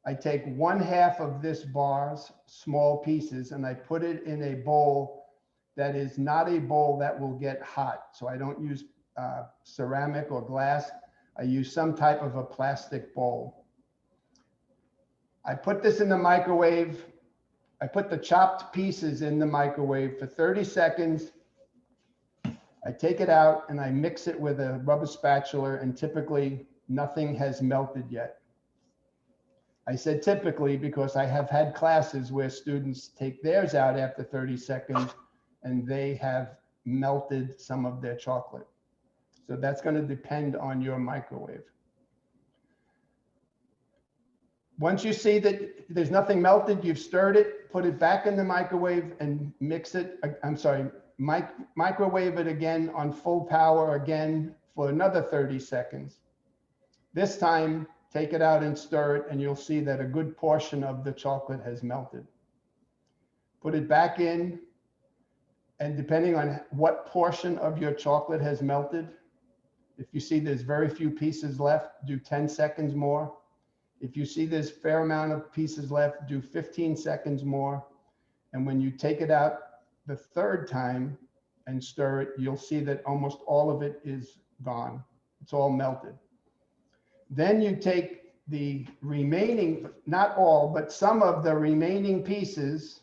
I take 1/2 of this bar's small pieces and I put it in a bowl that is not a bowl that will get hot. So I don't use ceramic or glass. I use some type of a plastic bowl. I put this in the microwave. I put the chopped pieces in the microwave for 30 seconds. I take it out and I mix it with a rubber spatula, and typically nothing has melted yet. I said typically because I have had classes where students take theirs out after 30 seconds and they have melted some of their chocolate. So that's going to depend on your microwave. Once you see that there's nothing melted, you've stirred it, put it back in the microwave and mix it. I'm sorry, microwave it again on full power again for another 30 seconds. This time, take it out and stir it, and you'll see that a good portion of the chocolate has melted. Put it back in, and depending on what portion of your chocolate has melted, if you see there's very few pieces left, do 10 seconds more. If you see there's a fair amount of pieces left, do 15 seconds more. And when you take it out the third time and stir it, you'll see that almost all of it is gone. It's all melted. Then you take the remaining, not all, but some of the remaining pieces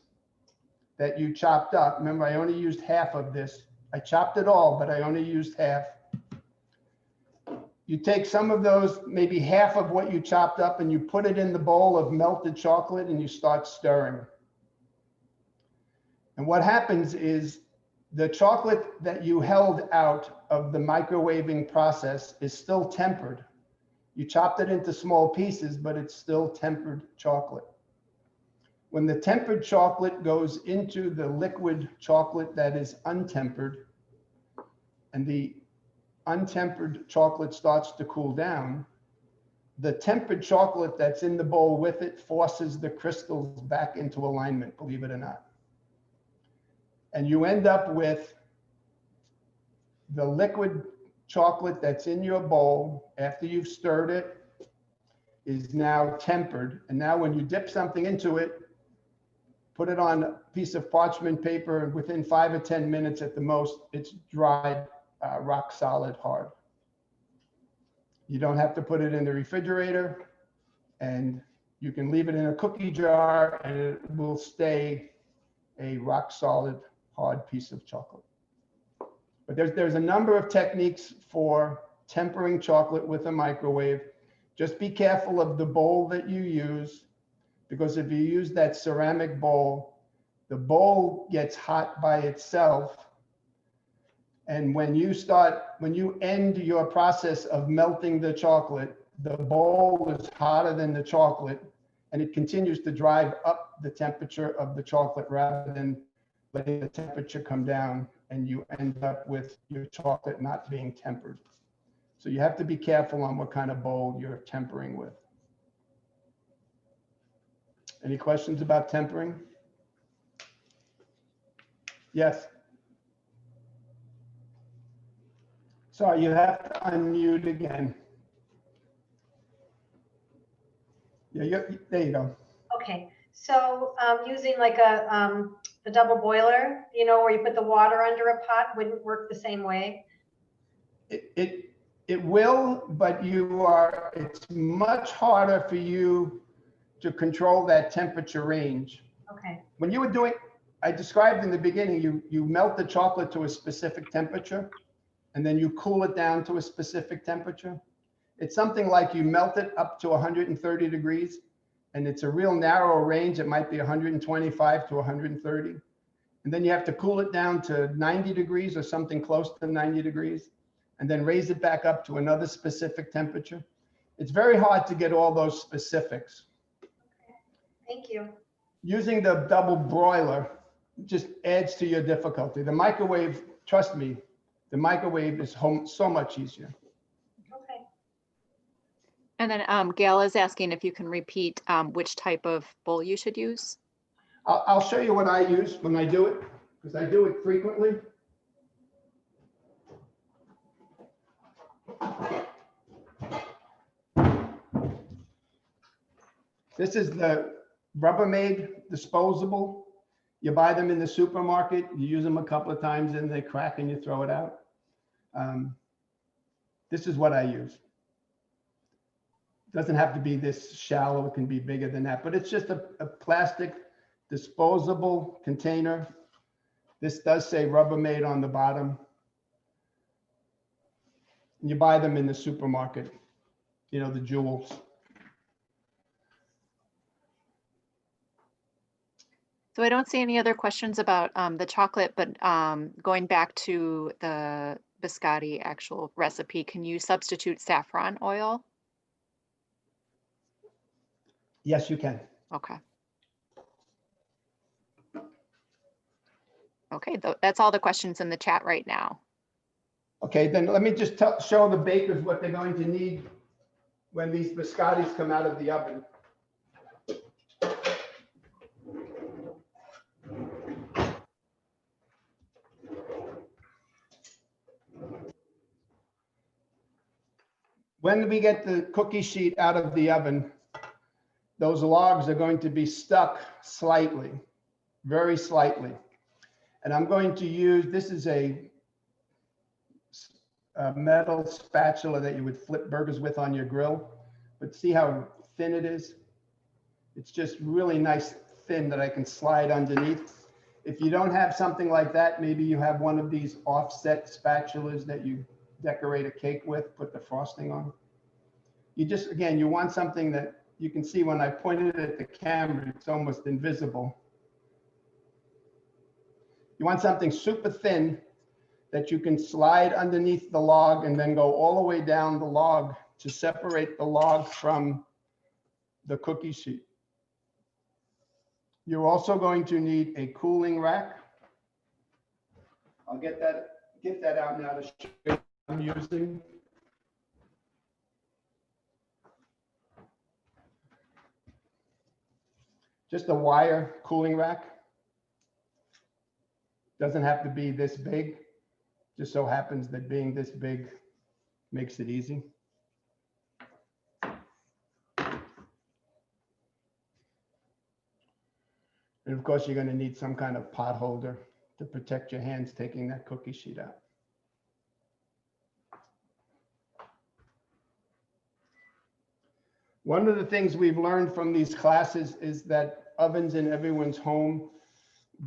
that you chopped up. Remember, I only used 1/2 of this. I chopped it all, but I only used 1/2. You take some of those, maybe 1/2 of what you chopped up, and you put it in the bowl of melted chocolate and you start stirring. And what happens is the chocolate that you held out of the microwaving process is still tempered. You chopped it into small pieces, but it's still tempered chocolate. When the tempered chocolate goes into the liquid chocolate that is untempered, and the untempered chocolate starts to cool down, the tempered chocolate that's in the bowl with it forces the crystals back into alignment, believe it or not. And you end up with the liquid chocolate that's in your bowl after you've stirred it is now tempered. And now when you dip something into it, put it on a piece of parchment paper, and within 5 or 10 minutes at the most, it's dried rock solid hard. You don't have to put it in the refrigerator, and you can leave it in a cookie jar and it will stay a rock solid hard piece of chocolate. But there's a number of techniques for tempering chocolate with a microwave. Just be careful of the bowl that you use, because if you use that ceramic bowl, the bowl gets hot by itself. And when you end your process of melting the chocolate, the bowl is hotter than the chocolate, and it continues to drive up the temperature of the chocolate rather than letting the temperature come down, and you end up with your chocolate not being tempered. So you have to be careful on what kind of bowl you're tempering with. Any questions about tempering? Yes. Sorry, you have to unmute again. Yeah, there you go. Okay, so using like a double boiler, you know, where you put the water under a pot wouldn't work the same way? It will, but it's much harder for you to control that temperature range. Okay, When you were doing, I described in the beginning, you melt the chocolate to a specific temperature, and then you cool it down to a specific temperature. It's something like you melt it up to 130 degrees, and it's a real narrow range. It might be 125 to 130. And then you have to cool it down to 90 degrees or something close to 90 degrees, and then raise it back up to another specific temperature. It's very hard to get all those specifics. thank you. Using the double broiler just adds to your difficulty. The microwave, trust me, the microwave is so much easier. Okay. And then Gail is asking if you can repeat which type of bowl you should use. I'll show you what I use when I do it, because I do it frequently. This is the Rubbermaid disposable. You buy them in the supermarket, you use them a couple of times and they crack and you throw it out. This is what I use. Doesn't have to be this shallow, it can be bigger than that, but it's just a plastic disposable container. This does say Rubbermaid on the bottom. And you buy them in the supermarket, you know, the Jewels. So I don't see any other questions about the chocolate, but going back to the biscotti actual recipe, can you substitute saffron oil? Yes, you can. Okay. Okay, that's all the questions in the chat right now. Okay, then let me just show the bakers what they're going to need when these biscottis come out of the oven. When we get the cookie sheet out of the oven, those logs are going to be stuck slightly, very slightly. And I'm going to use, this is a metal spatula that you would flip burgers with on your grill, but see how thin it is? It's just really nice thin that I can slide underneath. If you don't have something like that, maybe you have one of these offset spatulas that you decorate a cake with, put the frosting on. You just, again, you want something that you can see when I pointed at the camera, it's almost invisible. You want something super thin that you can slide underneath the log and then go all the way down the log to separate the log from the cookie sheet. You're also going to need a cooling rack. I'll get that out now to show you what I'm using. Just a wire cooling rack. Doesn't have to be this big. Just so happens that being this big makes it easy. And of course, you're going to need some kind of pot holder to protect your hands taking that cookie sheet out. One of the things we've learned from these classes is that ovens in everyone's home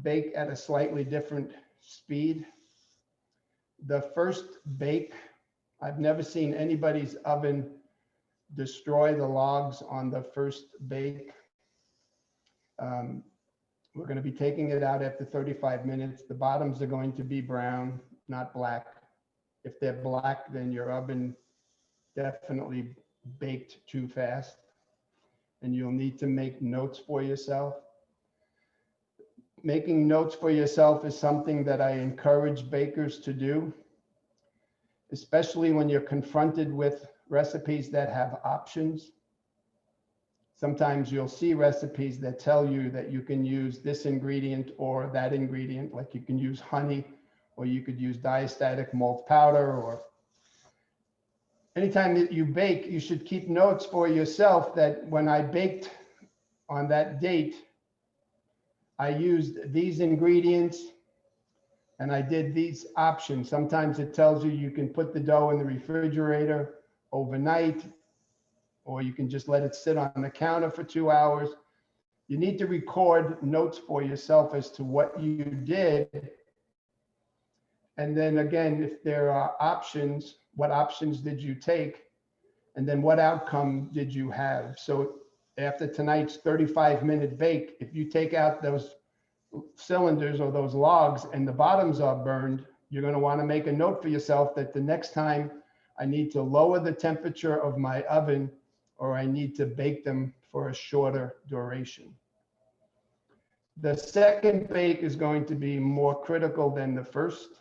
bake at a slightly different speed. The first bake, I've never seen anybody's oven destroy the logs on the first bake. We're going to be taking it out after 35 minutes. The bottoms are going to be brown, not black. If they're black, then your oven definitely baked too fast, and you'll need to make notes for yourself. Making notes for yourself is something that I encourage bakers to do. especially when you're confronted with recipes that have options. Sometimes you'll see recipes that tell you that you can use this ingredient or that ingredient, like you can use honey, or you could use diastatic malt powder, or anytime that you bake, you should keep notes for yourself that when I baked on that date, I used these ingredients and I did these options. Sometimes it tells you you can put the dough in the refrigerator overnight, or you can just let it sit on the counter for 2 hours. You need to record notes for yourself as to what you did. And then again, if there are options, what options did you take? And then what outcome did you have? So after tonight's 35-minute bake, if you take out those cylinders or those logs and the bottoms are burned, you're going to want to make a note for yourself that the next time I need to lower the temperature of my oven, or I need to bake them for a shorter duration. The second bake is going to be more critical than the first.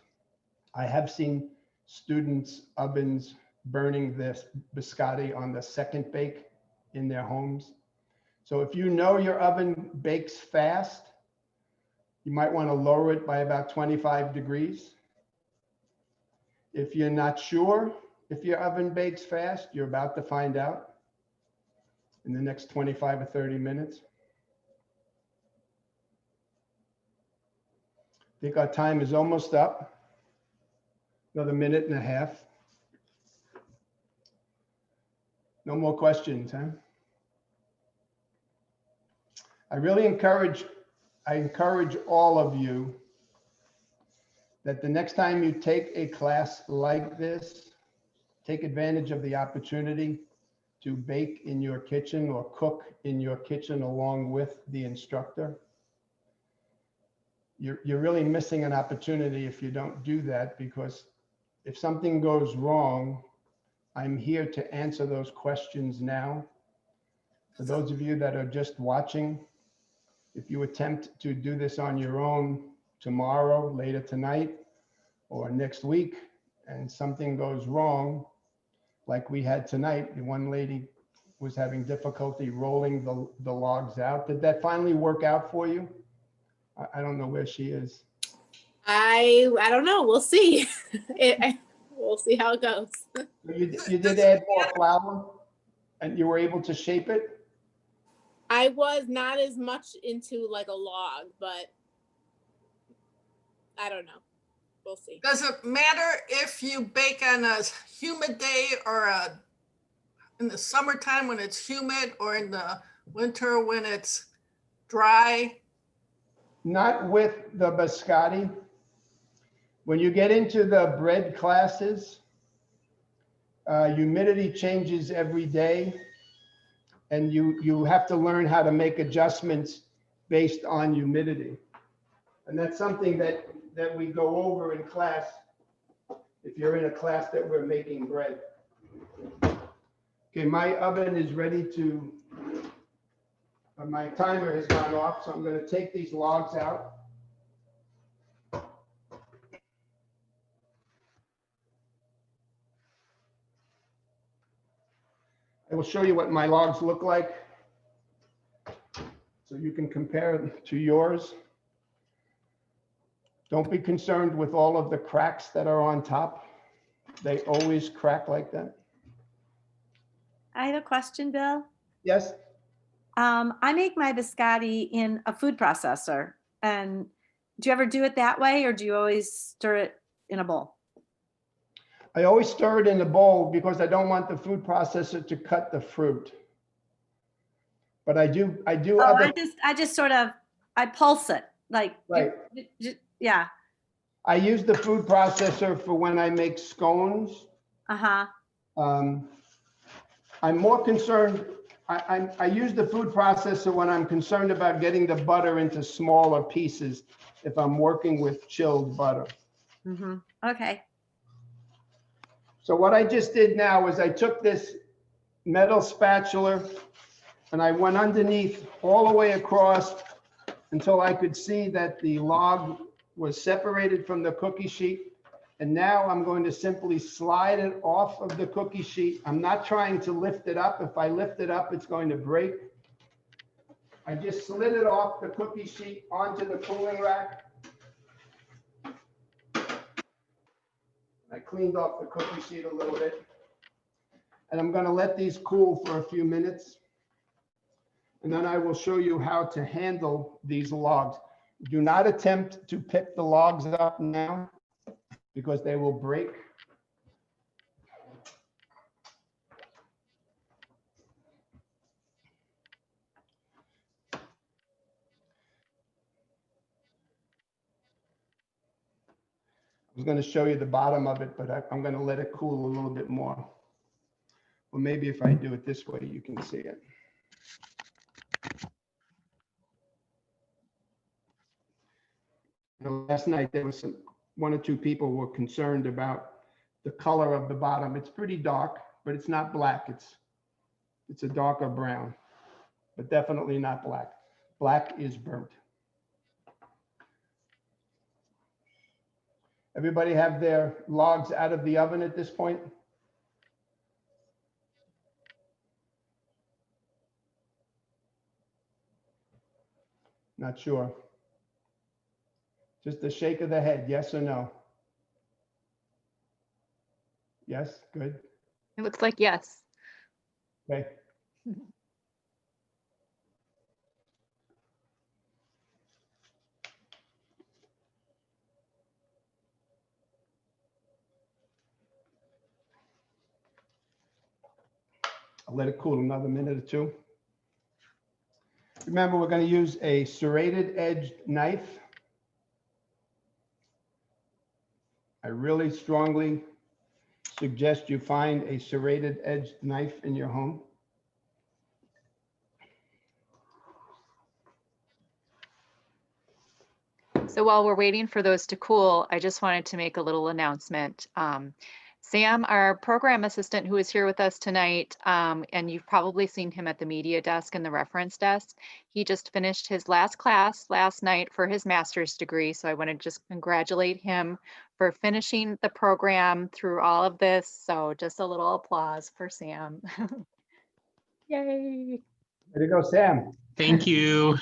I have seen students' ovens burning this biscotti on the second bake in their homes. So if you know your oven bakes fast, you might want to lower it by about 25 degrees. If you're not sure if your oven bakes fast, you're about to find out in the next 25 or 30 minutes. I think our time is almost up. Another minute and a half. No more questions, huh? I encourage all of you that the next time you take a class like this, take advantage of the opportunity to bake in your kitchen or cook in your kitchen along with the instructor. You're really missing an opportunity if you don't do that, because if something goes wrong, I'm here to answer those questions now. For those of you that are just watching, if you attempt to do this on your own tomorrow, later tonight, or next week, and something goes wrong, like we had tonight, the one lady was having difficulty rolling the logs out. Did that finally work out for you? I don't know where she is. I don't know. We'll see. We'll see how it goes. You did add more flour and you were able to shape it? I was not as much into like a log, but I don't know. We'll see. Does it matter if you bake on a humid day or in the summertime when it's humid, or in the winter when it's dry? Not with the biscotti. When you get into the bread classes, humidity changes every day, and you have to learn how to make adjustments based on humidity. And that's something that we go over in class, if you're in a class that we're making bread. Okay, my oven is ready to, my timer has gone off, so I'm going to take these logs out. I will show you what my logs look like, so you can compare them to yours. Don't be concerned with all of the cracks that are on top. They always crack like that. I have a question, Bill. Yes? I make my biscotti in a food processor. And do you ever do it that way, or do you always stir it in a bowl? I always stir it in the bowl because I don't want the food processor to cut the fruit. But I do Oh, other, I just sort of, I pulse it, like, right. yeah. I use the food processor for when I make scones. Uh-huh. I'm more concerned, I use the food processor when I'm concerned about getting the butter into smaller pieces if I'm working with chilled butter. Mm-hmm. Okay. So what I just did now is I took this metal spatula and I went underneath all the way across until I could see that the log was separated from the cookie sheet. And now I'm going to simply slide it off of the cookie sheet. I'm not trying to lift it up. If I lift it up, it's going to break. I just slid it off the cookie sheet onto the cooling rack. I cleaned off the cookie sheet a little bit. And I'm going to let these cool for a few minutes. And then I will show you how to handle these logs. Do not attempt to pick the logs up now because they will break. I was going to show you the bottom of it, but I'm going to let it cool a little bit more. Well, maybe if I do it this way, you can see it. You know, last night there was one or two people were concerned about the color of the bottom. It's pretty dark, but it's not black. It's a darker brown, but definitely not black. Black is burnt. Everybody have their logs out of the oven at this point? Not sure. Just a shake of the head, yes or no? Yes, good. It looks like yes. Okay. I'll let it cool another minute or two. Remember, we're going to use a serrated edged knife. I really strongly suggest you find a serrated edged knife in your home. So while we're waiting for those to cool, I just wanted to make a little announcement. Sam, our program assistant who is here with us tonight, and you've probably seen him at the media desk and the reference desk, he just finished his last class last night for his master's degree. So I want to just congratulate him for finishing the program through all of this. So just a little applause for Sam. Yay. There you go, Sam. Thank you.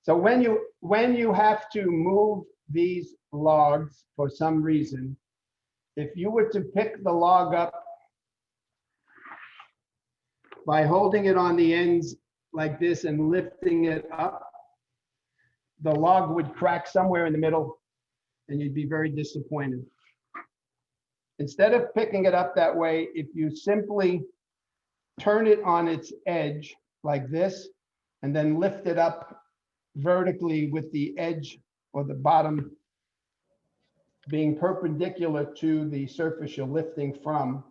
So when you have to move these logs for some reason, if you were to pick the log up by holding it on the ends like this and lifting it up, the log would crack somewhere in the middle and you'd be very disappointed. Instead of picking it up that way, if you simply turn it on its edge like this and then lift it up vertically with the edge or the bottom being perpendicular to the surface you're lifting from,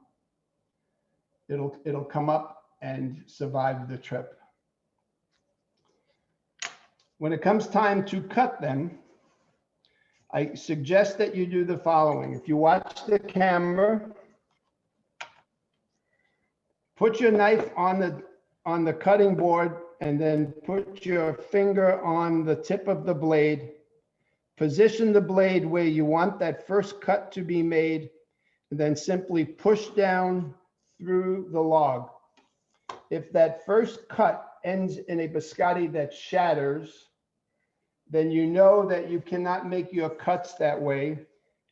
it'll come up and survive the trip. When it comes time to cut them, I suggest that you do the following. If you watch the camera, put your knife on the cutting board and then put your finger on the tip of the blade. Position the blade where you want that first cut to be made, and then simply push down through the log. If that first cut ends in a biscotti that shatters, then you know that you cannot make your cuts that way,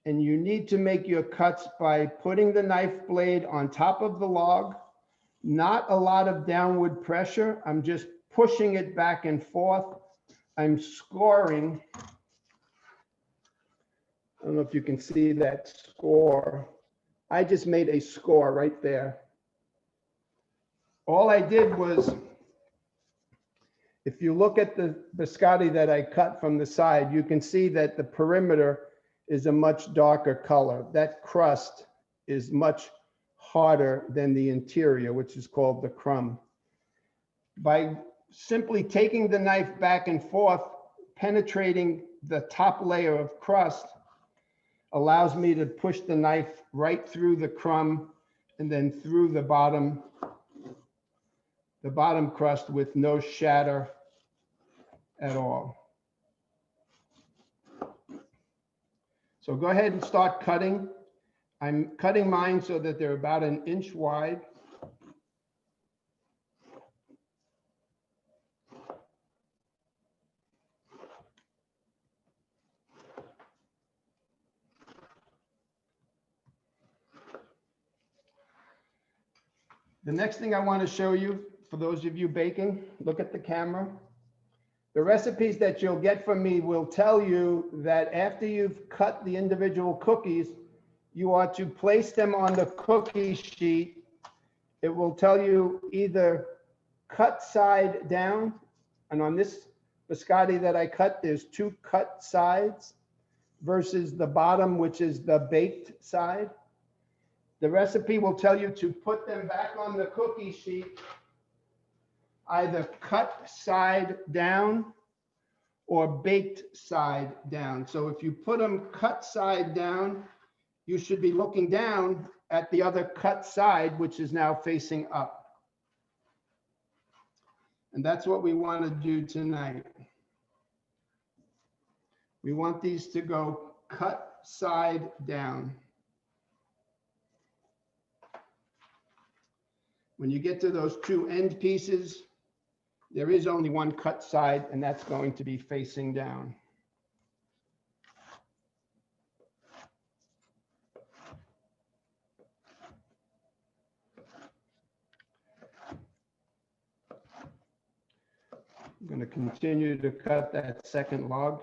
and you need to make your cuts by putting the knife blade on top of the log. Not a lot of downward pressure. I'm just pushing it back and forth. I'm scoring. I don't know if you can see that score. I just made a score right there. All I did was, if you look at the biscotti that I cut from the side, you can see that the perimeter is a much darker color. That crust is much harder than the interior, which is called the crumb. By simply taking the knife back and forth, penetrating the top layer of crust allows me to push the knife right through the crumb and then through the bottom crust with no shatter at all. So go ahead and start cutting. I'm cutting mine so that they're about 1 inch wide. The next thing I want to show you, for those of you baking, look at the camera. The recipes that you'll get from me will tell you that after you've cut the individual cookies, you are to place them on the cookie sheet. It will tell you either cut side down, and on this biscotti that I cut, there's 2 cut sides versus the bottom, which is the baked side. The recipe will tell you to put them back on the cookie sheet, either cut side down or baked side down. So if you put them cut side down, you should be looking down at the other cut side, which is now facing up. And that's what we want to do tonight. We want these to go cut side down. When you get to those 2 end pieces, there is only 1 cut side, and that's going to be facing down. I'm going to continue to cut that second log.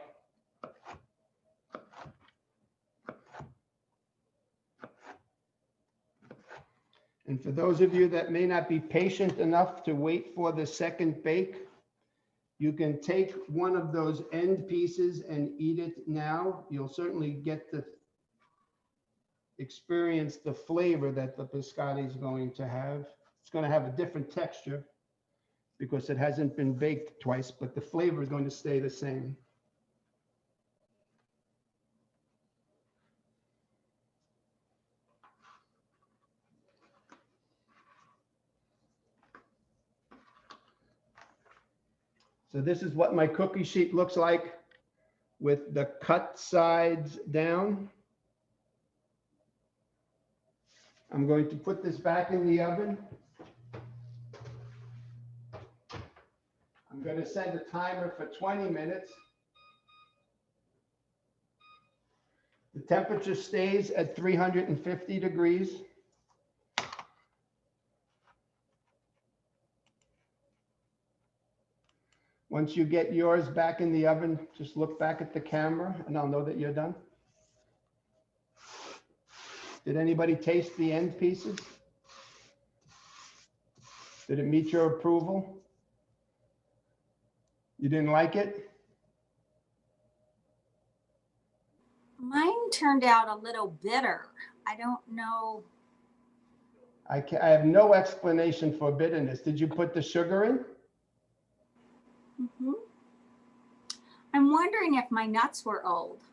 And for those of you that may not be patient enough to wait for the second bake, you can take one of those end pieces and eat it now. You'll certainly get to experience the flavor that the biscotti is going to have. It's going to have a different texture because it hasn't been baked twice, but the flavor is going to stay the same. So this is what my cookie sheet looks like with the cut sides down. I'm going to put this back in the oven. I'm going to set a timer for 20 minutes. The temperature stays at 350 degrees. Once you get yours back in the oven, just look back at the camera and I'll know that you're done. Did anybody taste the end pieces? Did it meet your approval? You didn't like it? Mine turned out a little bitter. I don't know. I have no explanation for bitterness. Did you put the sugar in? Mhm. I'm wondering if my nuts were old.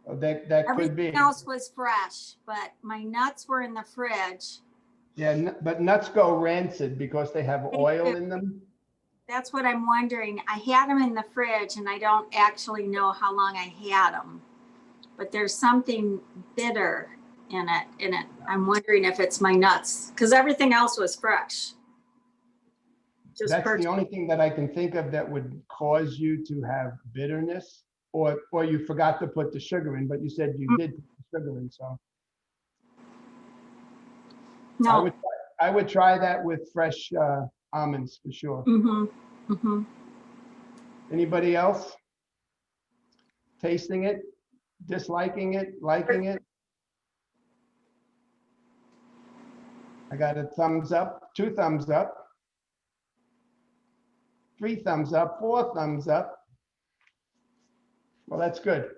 Oh, that could be. Everything else was fresh, but my nuts were in the fridge. Yeah, but nuts go rancid because they have oil in them. That's what I'm wondering. I had them in the fridge and I don't actually know how long I had them, but there's something bitter in it. I'm wondering if it's my nuts because everything else was fresh. That's the only thing that I can think of that would cause you to have bitterness, or you forgot to put the sugar in, but you said you did put the sugar in, so. No. I would try that with fresh almonds for sure. Mm-hmm. Mm-hmm. Anybody else? Tasting it, disliking it, liking it? I got a thumbs up, 2 thumbs up. 3 thumbs up, 4 thumbs up. Well, that's good.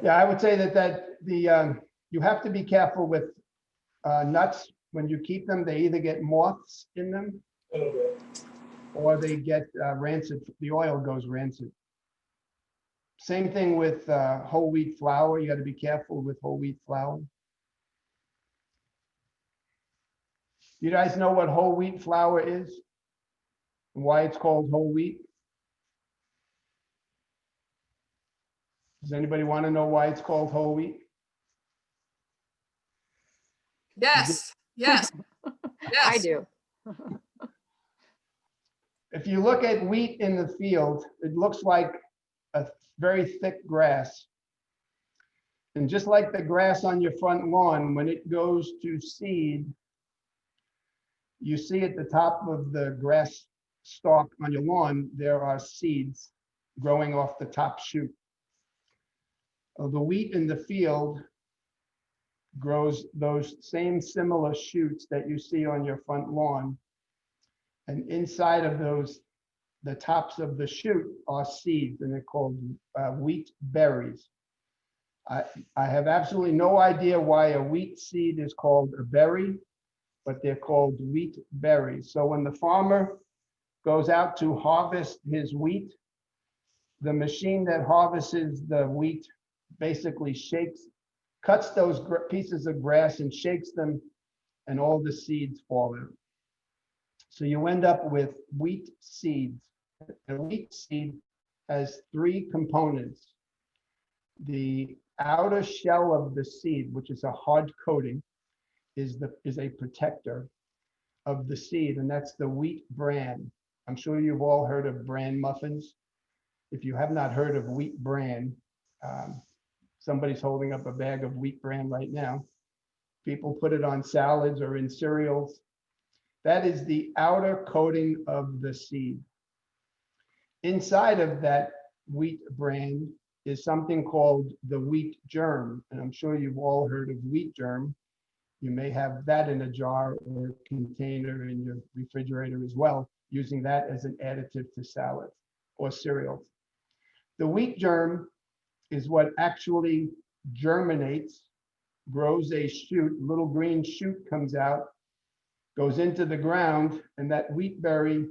Yeah, I would say that you have to be careful with nuts when you keep them. They either get moths in them or they get rancid. The oil goes rancid. Same thing with whole wheat flour. You got to be careful with whole wheat flour. You guys know what whole wheat flour is? And why it's called whole wheat? Does anybody want to know why it's called whole wheat? Yes, yes, I yes. do. If you look at wheat in the field, it looks like a very thick grass. And just like the grass on your front lawn, when it goes to seed, you see at the top of the grass stalk on your lawn, there are seeds growing off the top shoot. The wheat in the field grows those same similar shoots that you see on your front lawn. And inside of those, the tops of the shoot are seeds, and they're called wheat berries. I have absolutely no idea why a wheat seed is called a berry, but they're called wheat berries. So when the farmer goes out to harvest his wheat, the machine that harvests the wheat basically cuts those pieces of grass and shakes them, and all the seeds fall out. So you end up with wheat seeds. The wheat seed has three components. The outer shell of the seed, which is a hard coating, is a protector of the seed, and that's the wheat bran. I'm sure you've all heard of bran muffins. If you have not heard of wheat bran, somebody's holding up a bag of wheat bran right now. People put it on salads or in cereals. That is the outer coating of the seed. Inside of that wheat bran is something called the wheat germ. And I'm sure you've all heard of wheat germ. You may have that in a jar or container in your refrigerator as well, using that as an additive to salads or cereals. The wheat germ is what actually germinates, grows a shoot, a little green shoot comes out, goes into the ground, and that wheat berry,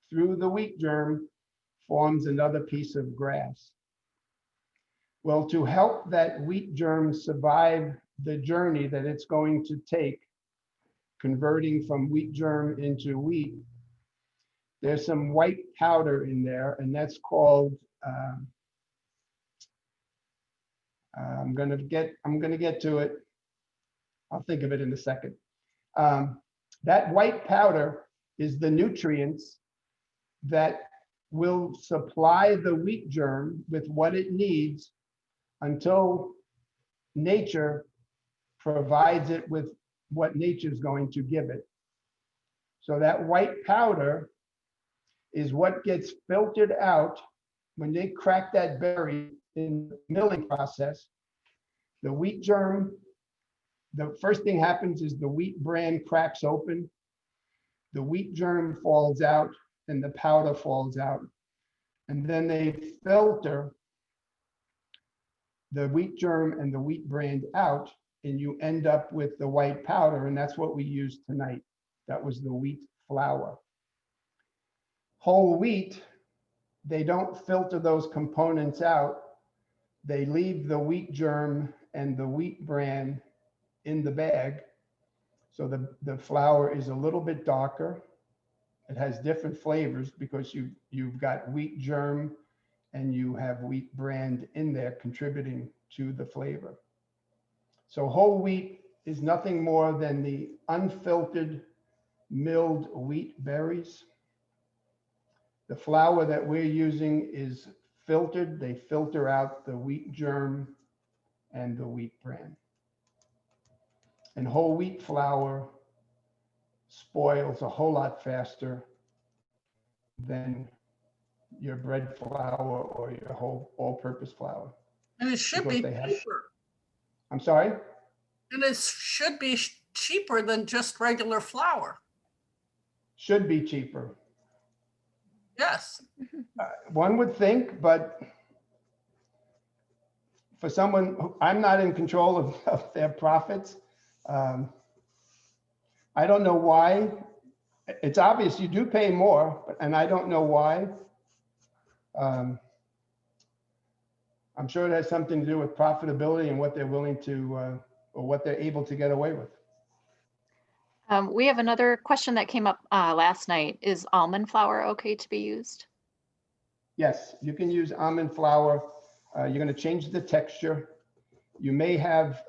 through the wheat germ, forms another piece of grass. Well, to help that wheat germ survive the journey that it's going to take, converting from wheat germ into wheat, there's some white powder in there, and that's called, I'm gonna get to it. I'll think of it in a second. That white powder is the nutrients that will supply the wheat germ with what it needs until nature provides it with what nature's going to give it. So that white powder is what gets filtered out when they crack that berry in the milling process. The wheat germ, the first thing happens is the wheat bran cracks open, the wheat germ falls out, and the powder falls out. And then they filter the wheat germ and the wheat bran out, and you end up with the white powder, and that's what we used tonight. That was the wheat flour. Whole wheat, they don't filter those components out. They leave the wheat germ and the wheat bran in the bag. So the flour is a little bit darker. It has different flavors because you've got wheat germ and you have wheat bran in there contributing to the flavor. So whole wheat is nothing more than the unfiltered milled wheat berries. The flour that we're using is filtered. They filter out the wheat germ and the wheat bran. And whole wheat flour spoils a whole lot faster than your bread flour or your whole all-purpose flour. And it should be Because they have- cheaper. I'm sorry? And it should be cheaper than just regular flour. Should be cheaper. Yes. One would think, but for someone, I'm not in control of their profits. I don't know why. It's obvious you do pay more, and I don't know why. I'm sure it has something to do with profitability and what they're willing to, or what they're able to get away with. We have another question that came up last night. Is almond flour okay to be used? Yes, you can use almond flour. You're going to change the texture. You may have,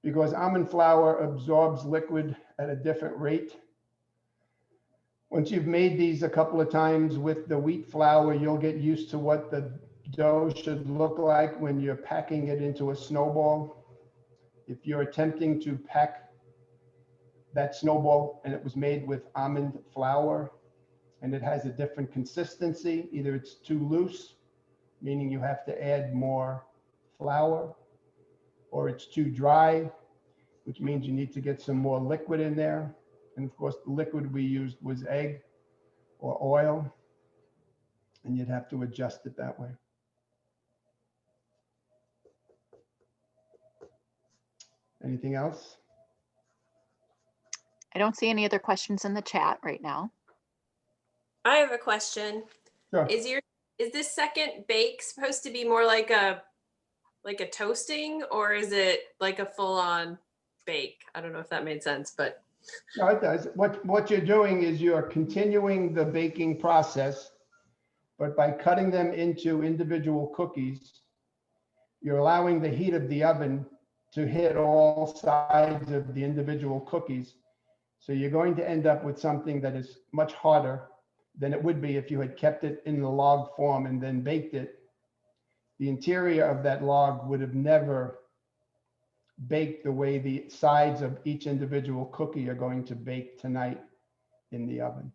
because almond flour absorbs liquid at a different rate. Once you've made these a couple of times with the wheat flour, you'll get used to what the dough should look like when you're packing it into a snowball. If you're attempting to pack that snowball and it was made with almond flour and it has a different consistency, either it's too loose, meaning you have to add more flour, or it's too dry, which means you need to get some more liquid in there. And of course, the liquid we used was egg or oil, and you'd have to adjust it that way. Anything else? I don't see any other questions in the chat right now. I have a question. Sure. Is this second bake supposed to be more like a toasting, or is it like a full-on bake? I don't know if that made sense, but No, it does. What you're doing is you're continuing the baking process, but by cutting them into individual cookies, you're allowing the heat of the oven to hit all sides of the individual cookies. So you're going to end up with something that is much harder than it would be if you had kept it in the log form and then baked it. The interior of that log would have never baked the way the sides of each individual cookie are going to bake tonight in the oven.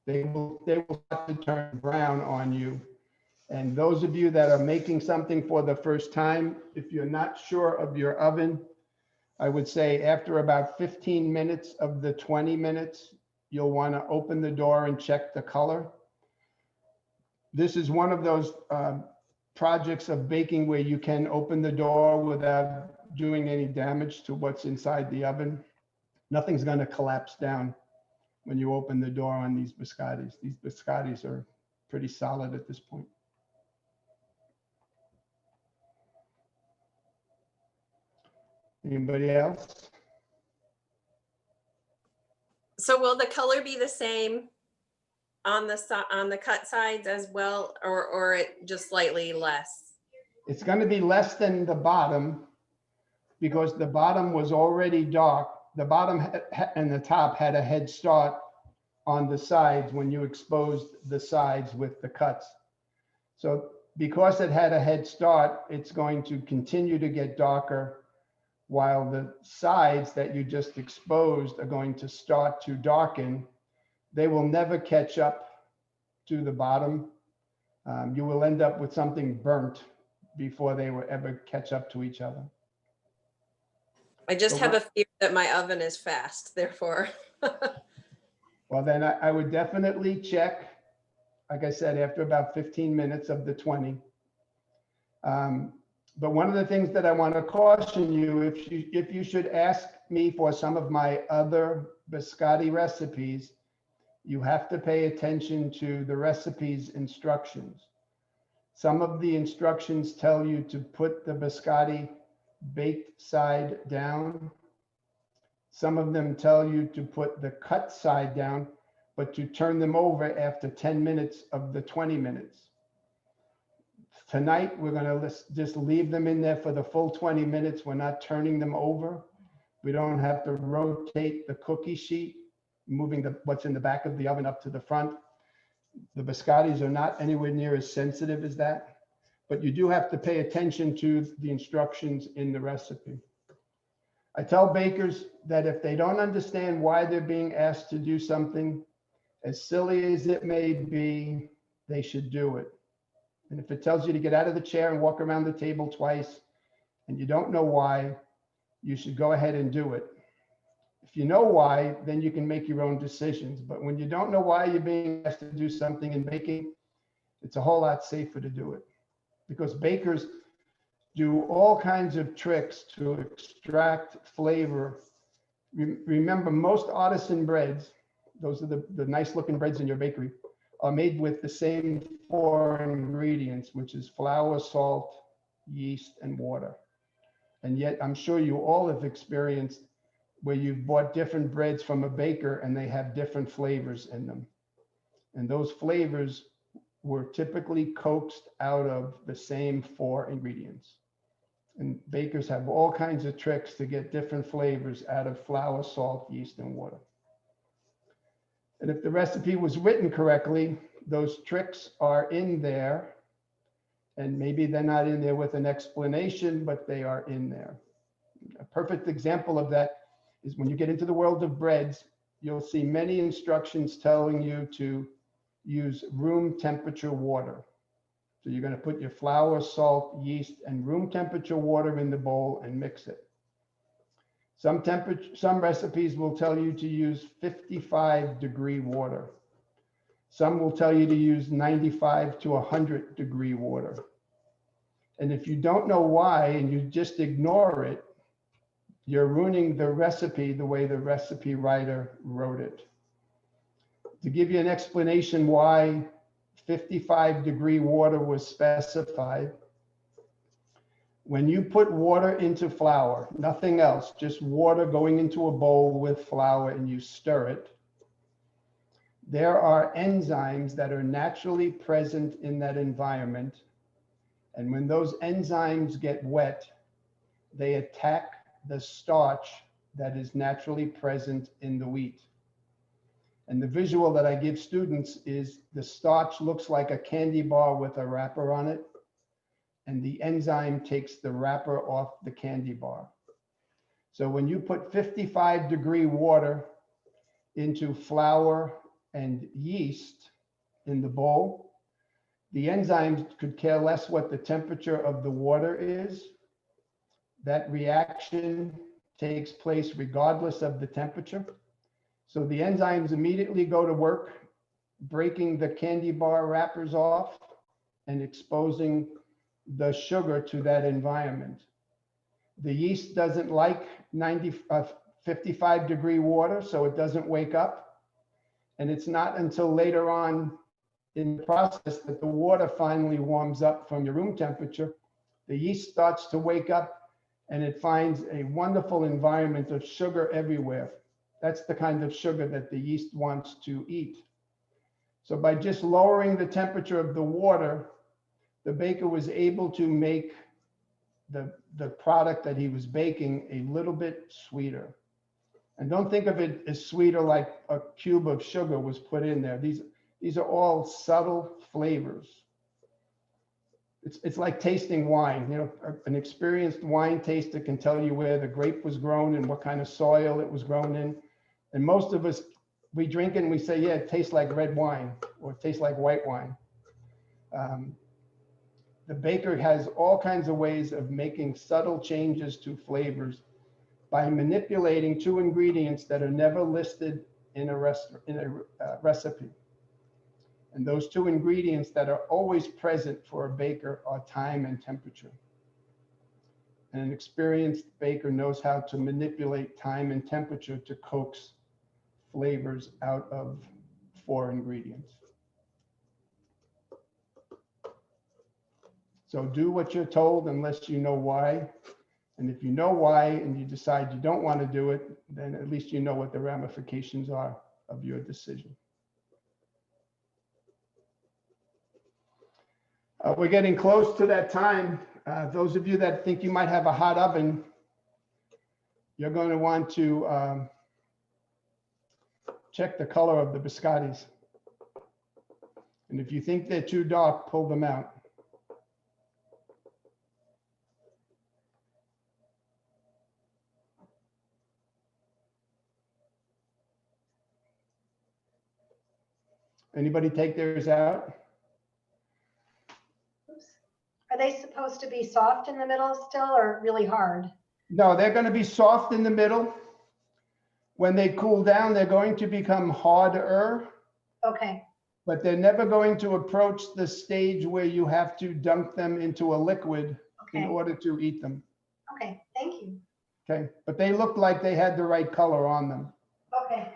They will start to turn brown on you. And those of you that are making something for the first time, if you're not sure of your oven, I would say after about 15 minutes of the 20 minutes, you'll want to open the door and check the color. This is one of those projects of baking where you can open the door without doing any damage to what's inside the oven. Nothing's going to collapse down when you open the door on these biscottis. These biscottis are pretty solid at this point. Anybody else? so will the color be the same on the cut sides as well, or it just slightly less? It's going to be less than the bottom because the bottom was already dark. The bottom and the top had a head start on the sides when you exposed the sides with the cuts. So because it had a head start, it's going to continue to get darker while the sides that you just exposed are going to start to darken. They will never catch up to the bottom. You will end up with something burnt before they will ever catch up to each other. I just have a fear that my oven is fast, therefore. Well, then I would definitely check, like I said, after about 15 minutes of the 20. But one of the things that I want to caution you, if you should ask me for some of my other biscotti recipes, you have to pay attention to the recipe's instructions. Some of the instructions tell you to put the biscotti baked side down. Some of them tell you to put the cut side down, but to turn them over after 10 minutes of the 20 minutes. Tonight, we're going to just leave them in there for the full 20 minutes. We're not turning them over. We don't have to rotate the cookie sheet, moving what's in the back of the oven up to the front. The biscottis are not anywhere near as sensitive as that, but you do have to pay attention to the instructions in the recipe. I tell bakers that if they don't understand why they're being asked to do something, as silly as it may be, they should do it. And if it tells you to get out of the chair and walk around the table twice, and you don't know why, you should go ahead and do it. If you know why, then you can make your own decisions. But when you don't know why you're being asked to do something in baking, it's a whole lot safer to do it. Because bakers do all kinds of tricks to extract flavor. Remember, most artisan breads, those are the nice looking breads in your bakery, are made with the same 4 ingredients, which is flour, salt, yeast, and water. And yet I'm sure you all have experienced where you've bought different breads from a baker and they have different flavors in them. And those flavors were typically coaxed out of the same 4 ingredients. And bakers have all kinds of tricks to get different flavors out of flour, salt, yeast, and water. And if the recipe was written correctly, those tricks are in there. And maybe they're not in there with an explanation, but they are in there. A perfect example of that is when you get into the world of breads, you'll see many instructions telling you to use room temperature water. So you're going to put your flour, salt, yeast, and room temperature water in the bowl and mix it. Some recipes will tell you to use 55-degree water. Some will tell you to use 95 to 100-degree water. And if you don't know why and you just ignore it, you're ruining the recipe the way the recipe writer wrote it. To give you an explanation why 55-degree water was specified, when you put water into flour, nothing else, just water going into a bowl with flour and you stir it, there are enzymes that are naturally present in that environment. And when those enzymes get wet, they attack the starch that is naturally present in the wheat. And the visual that I give students is the starch looks like a candy bar with a wrapper on it, and the enzyme takes the wrapper off the candy bar. So when you put 55-degree water into flour and yeast in the bowl, the enzymes could care less what the temperature of the water is. That reaction takes place regardless of the temperature. So the enzymes immediately go to work, breaking the candy bar wrappers off and exposing the sugar to that environment. The yeast doesn't like 55-degree water, so it doesn't wake up. And it's not until later on in the process that the water finally warms up from your room temperature. The yeast starts to wake up and it finds a wonderful environment of sugar everywhere. That's the kind of sugar that the yeast wants to eat. So by just lowering the temperature of the water, the baker was able to make the product that he was baking a little bit sweeter. And don't think of it as sweeter like a cube of sugar was put in there. These are all subtle flavors. It's like tasting wine. You know, an experienced wine taster can tell you where the grape was grown and what kind of soil it was grown in. And most of us, we drink it and we say, yeah, it tastes like red wine or it tastes like white wine. The baker has all kinds of ways of making subtle changes to flavors by manipulating 2 ingredients that are never listed in a recipe. And those 2 ingredients that are always present for a baker are time and temperature. And an experienced baker knows how to manipulate time and temperature to coax flavors out of 4 ingredients. So do what you're told unless you know why. And if you know why and you decide you don't want to do it, then at least you know what the ramifications are of your decision. We're getting close to that time. Those of you that think you might have a hot oven, you're going to want to check the color of the biscottis. And if you think they're too dark, pull them out. Anybody take theirs out? Are they supposed to be soft in the middle still or really hard? No, they're going to be soft in the middle. When they cool down, they're going to become harder, Okay, but they're never going to approach the stage where you have to dunk them into a liquid in okay, order to eat them. okay, thank you. Okay, but they looked like they had the right color on them. Okay.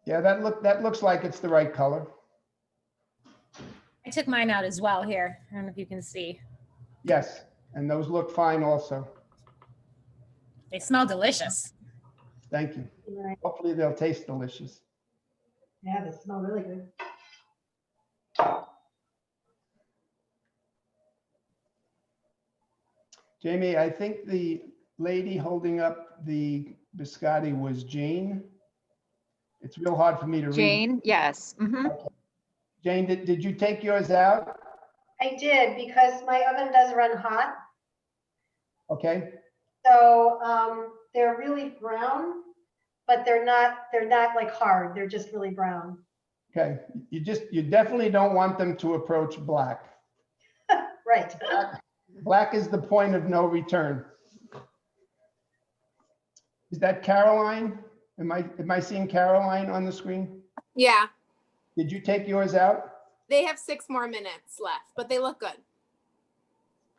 Yeah, that looks like it's the right color. I took mine out as well here. I don't know if you can see. Yes, and those look fine also. They smell delicious. Thank you. Right. Hopefully they'll taste delicious. Yeah, they smell really good. Jamie, I think the lady holding up the biscotti was Jane. It's real hard for me to read. Jane, yes. Mhm. Jane, did you take yours out? I did because my oven does run hot. Okay, So they're really brown, but they're not like hard. They're just really brown. okay. You definitely don't want them to approach black. Right. Black is the point of no return. Is that Caroline? Am I seeing Caroline on the screen? Yeah, Did you take yours out? they have 6 more minutes left, but they look good.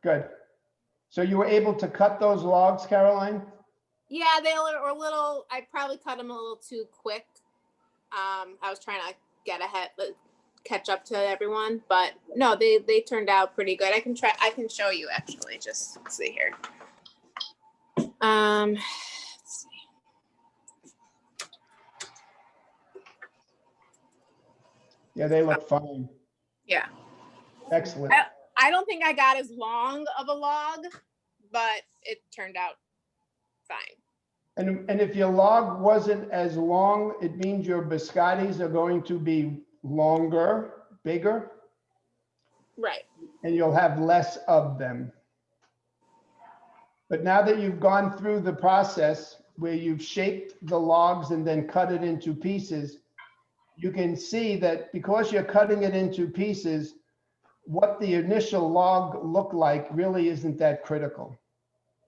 Good. So you were able to cut those logs, Caroline? Yeah, they were a little, I probably cut them a little too quick. I was trying to get ahead, catch up to everyone, but no, they turned out pretty good. I can show you actually, just see here. Let's see. Yeah, they look fine. Yeah. Excellent. I don't think I got as long of a log, but it turned out fine. And if your log wasn't as long, it means your biscottis are going to be longer, bigger, Right. and you'll have less of them. But now that you've gone through the process where you've shaped the logs and then cut it into pieces, you can see that because you're cutting it into pieces, what the initial log looked like really isn't that critical.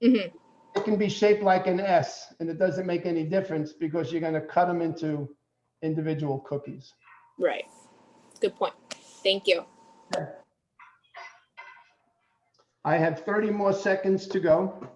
Mm-hmm. It can be shaped like an S, and it doesn't make any difference because you're going to cut them into individual cookies. Right. Good point. Thank you. I have 30 more seconds to go.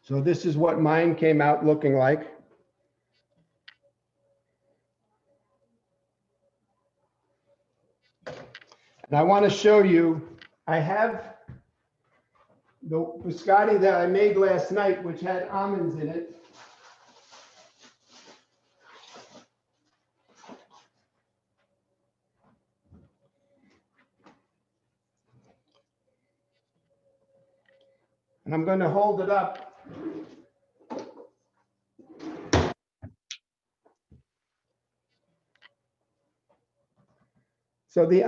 So this is what mine came out looking like. And I want to show you, I have the biscotti that I made last night, which had almonds in it. And I'm going to hold it up. So the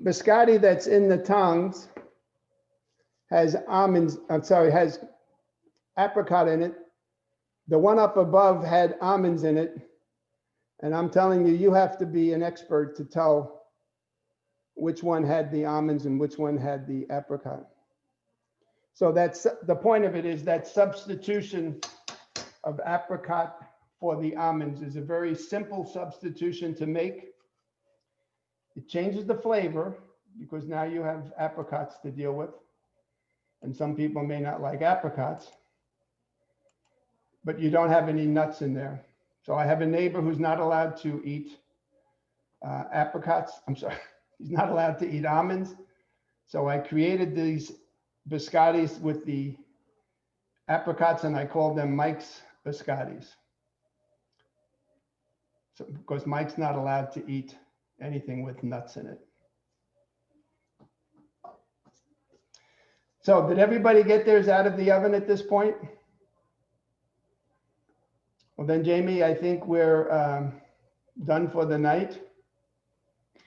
biscotti that's in the tongs has almonds, has apricot in it. The one up above had almonds in it. And I'm telling you, you have to be an expert to tell which one had the almonds and which one had the apricot. So that's the point of it, is that substitution of apricot for the almonds is a very simple substitution to make. It changes the flavor because now you have apricots to deal with. And some people may not like apricots, but you don't have any nuts in there. So I have a neighbor who's not allowed to eat apricots. I'm sorry, he's not allowed to eat almonds. So I created these biscottis with the apricots and I called them Mike's biscottis. So because Mike's not allowed to eat anything with nuts in it. So did everybody get theirs out of the oven at this point? Well then, Jamie, I think we're done for the night.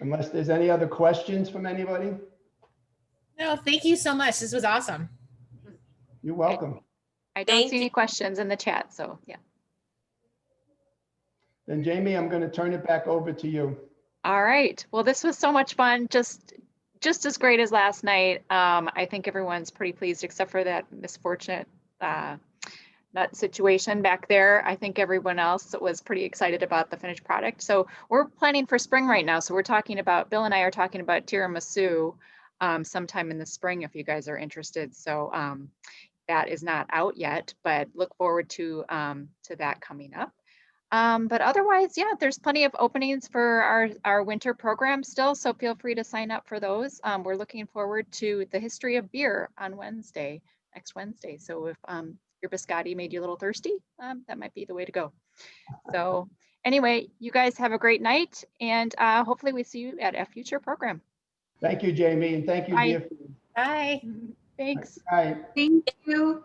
Unless there's any other questions from anybody? No, thank you so much. This was awesome. You're welcome. I don't Thank see any you. questions in the chat, so yeah. Then Jamie, I'm going to turn it back over to you. All right. Well, this was so much fun. Just as great as last night. I think everyone's pretty pleased, except for that misfortunate nut situation back there. I think everyone else was pretty excited about the finished product. So we're planning for spring right now. So we're talking about, Bill and I are talking about tiramisu sometime in the spring if you guys are interested. So that is not out yet, but look forward to that coming up. But otherwise, yeah, there's plenty of openings for our winter program still, so feel free to sign up for those. We're looking forward to the history of beer on Wednesday, next Wednesday. So if your biscotti made you a little thirsty, that might be the way to go. So anyway, you guys have a great night, and hopefully we see you at a future program. Thank you, Jamie, and thank you, Bye. dear. Bye. Thanks. Bye. Thank you.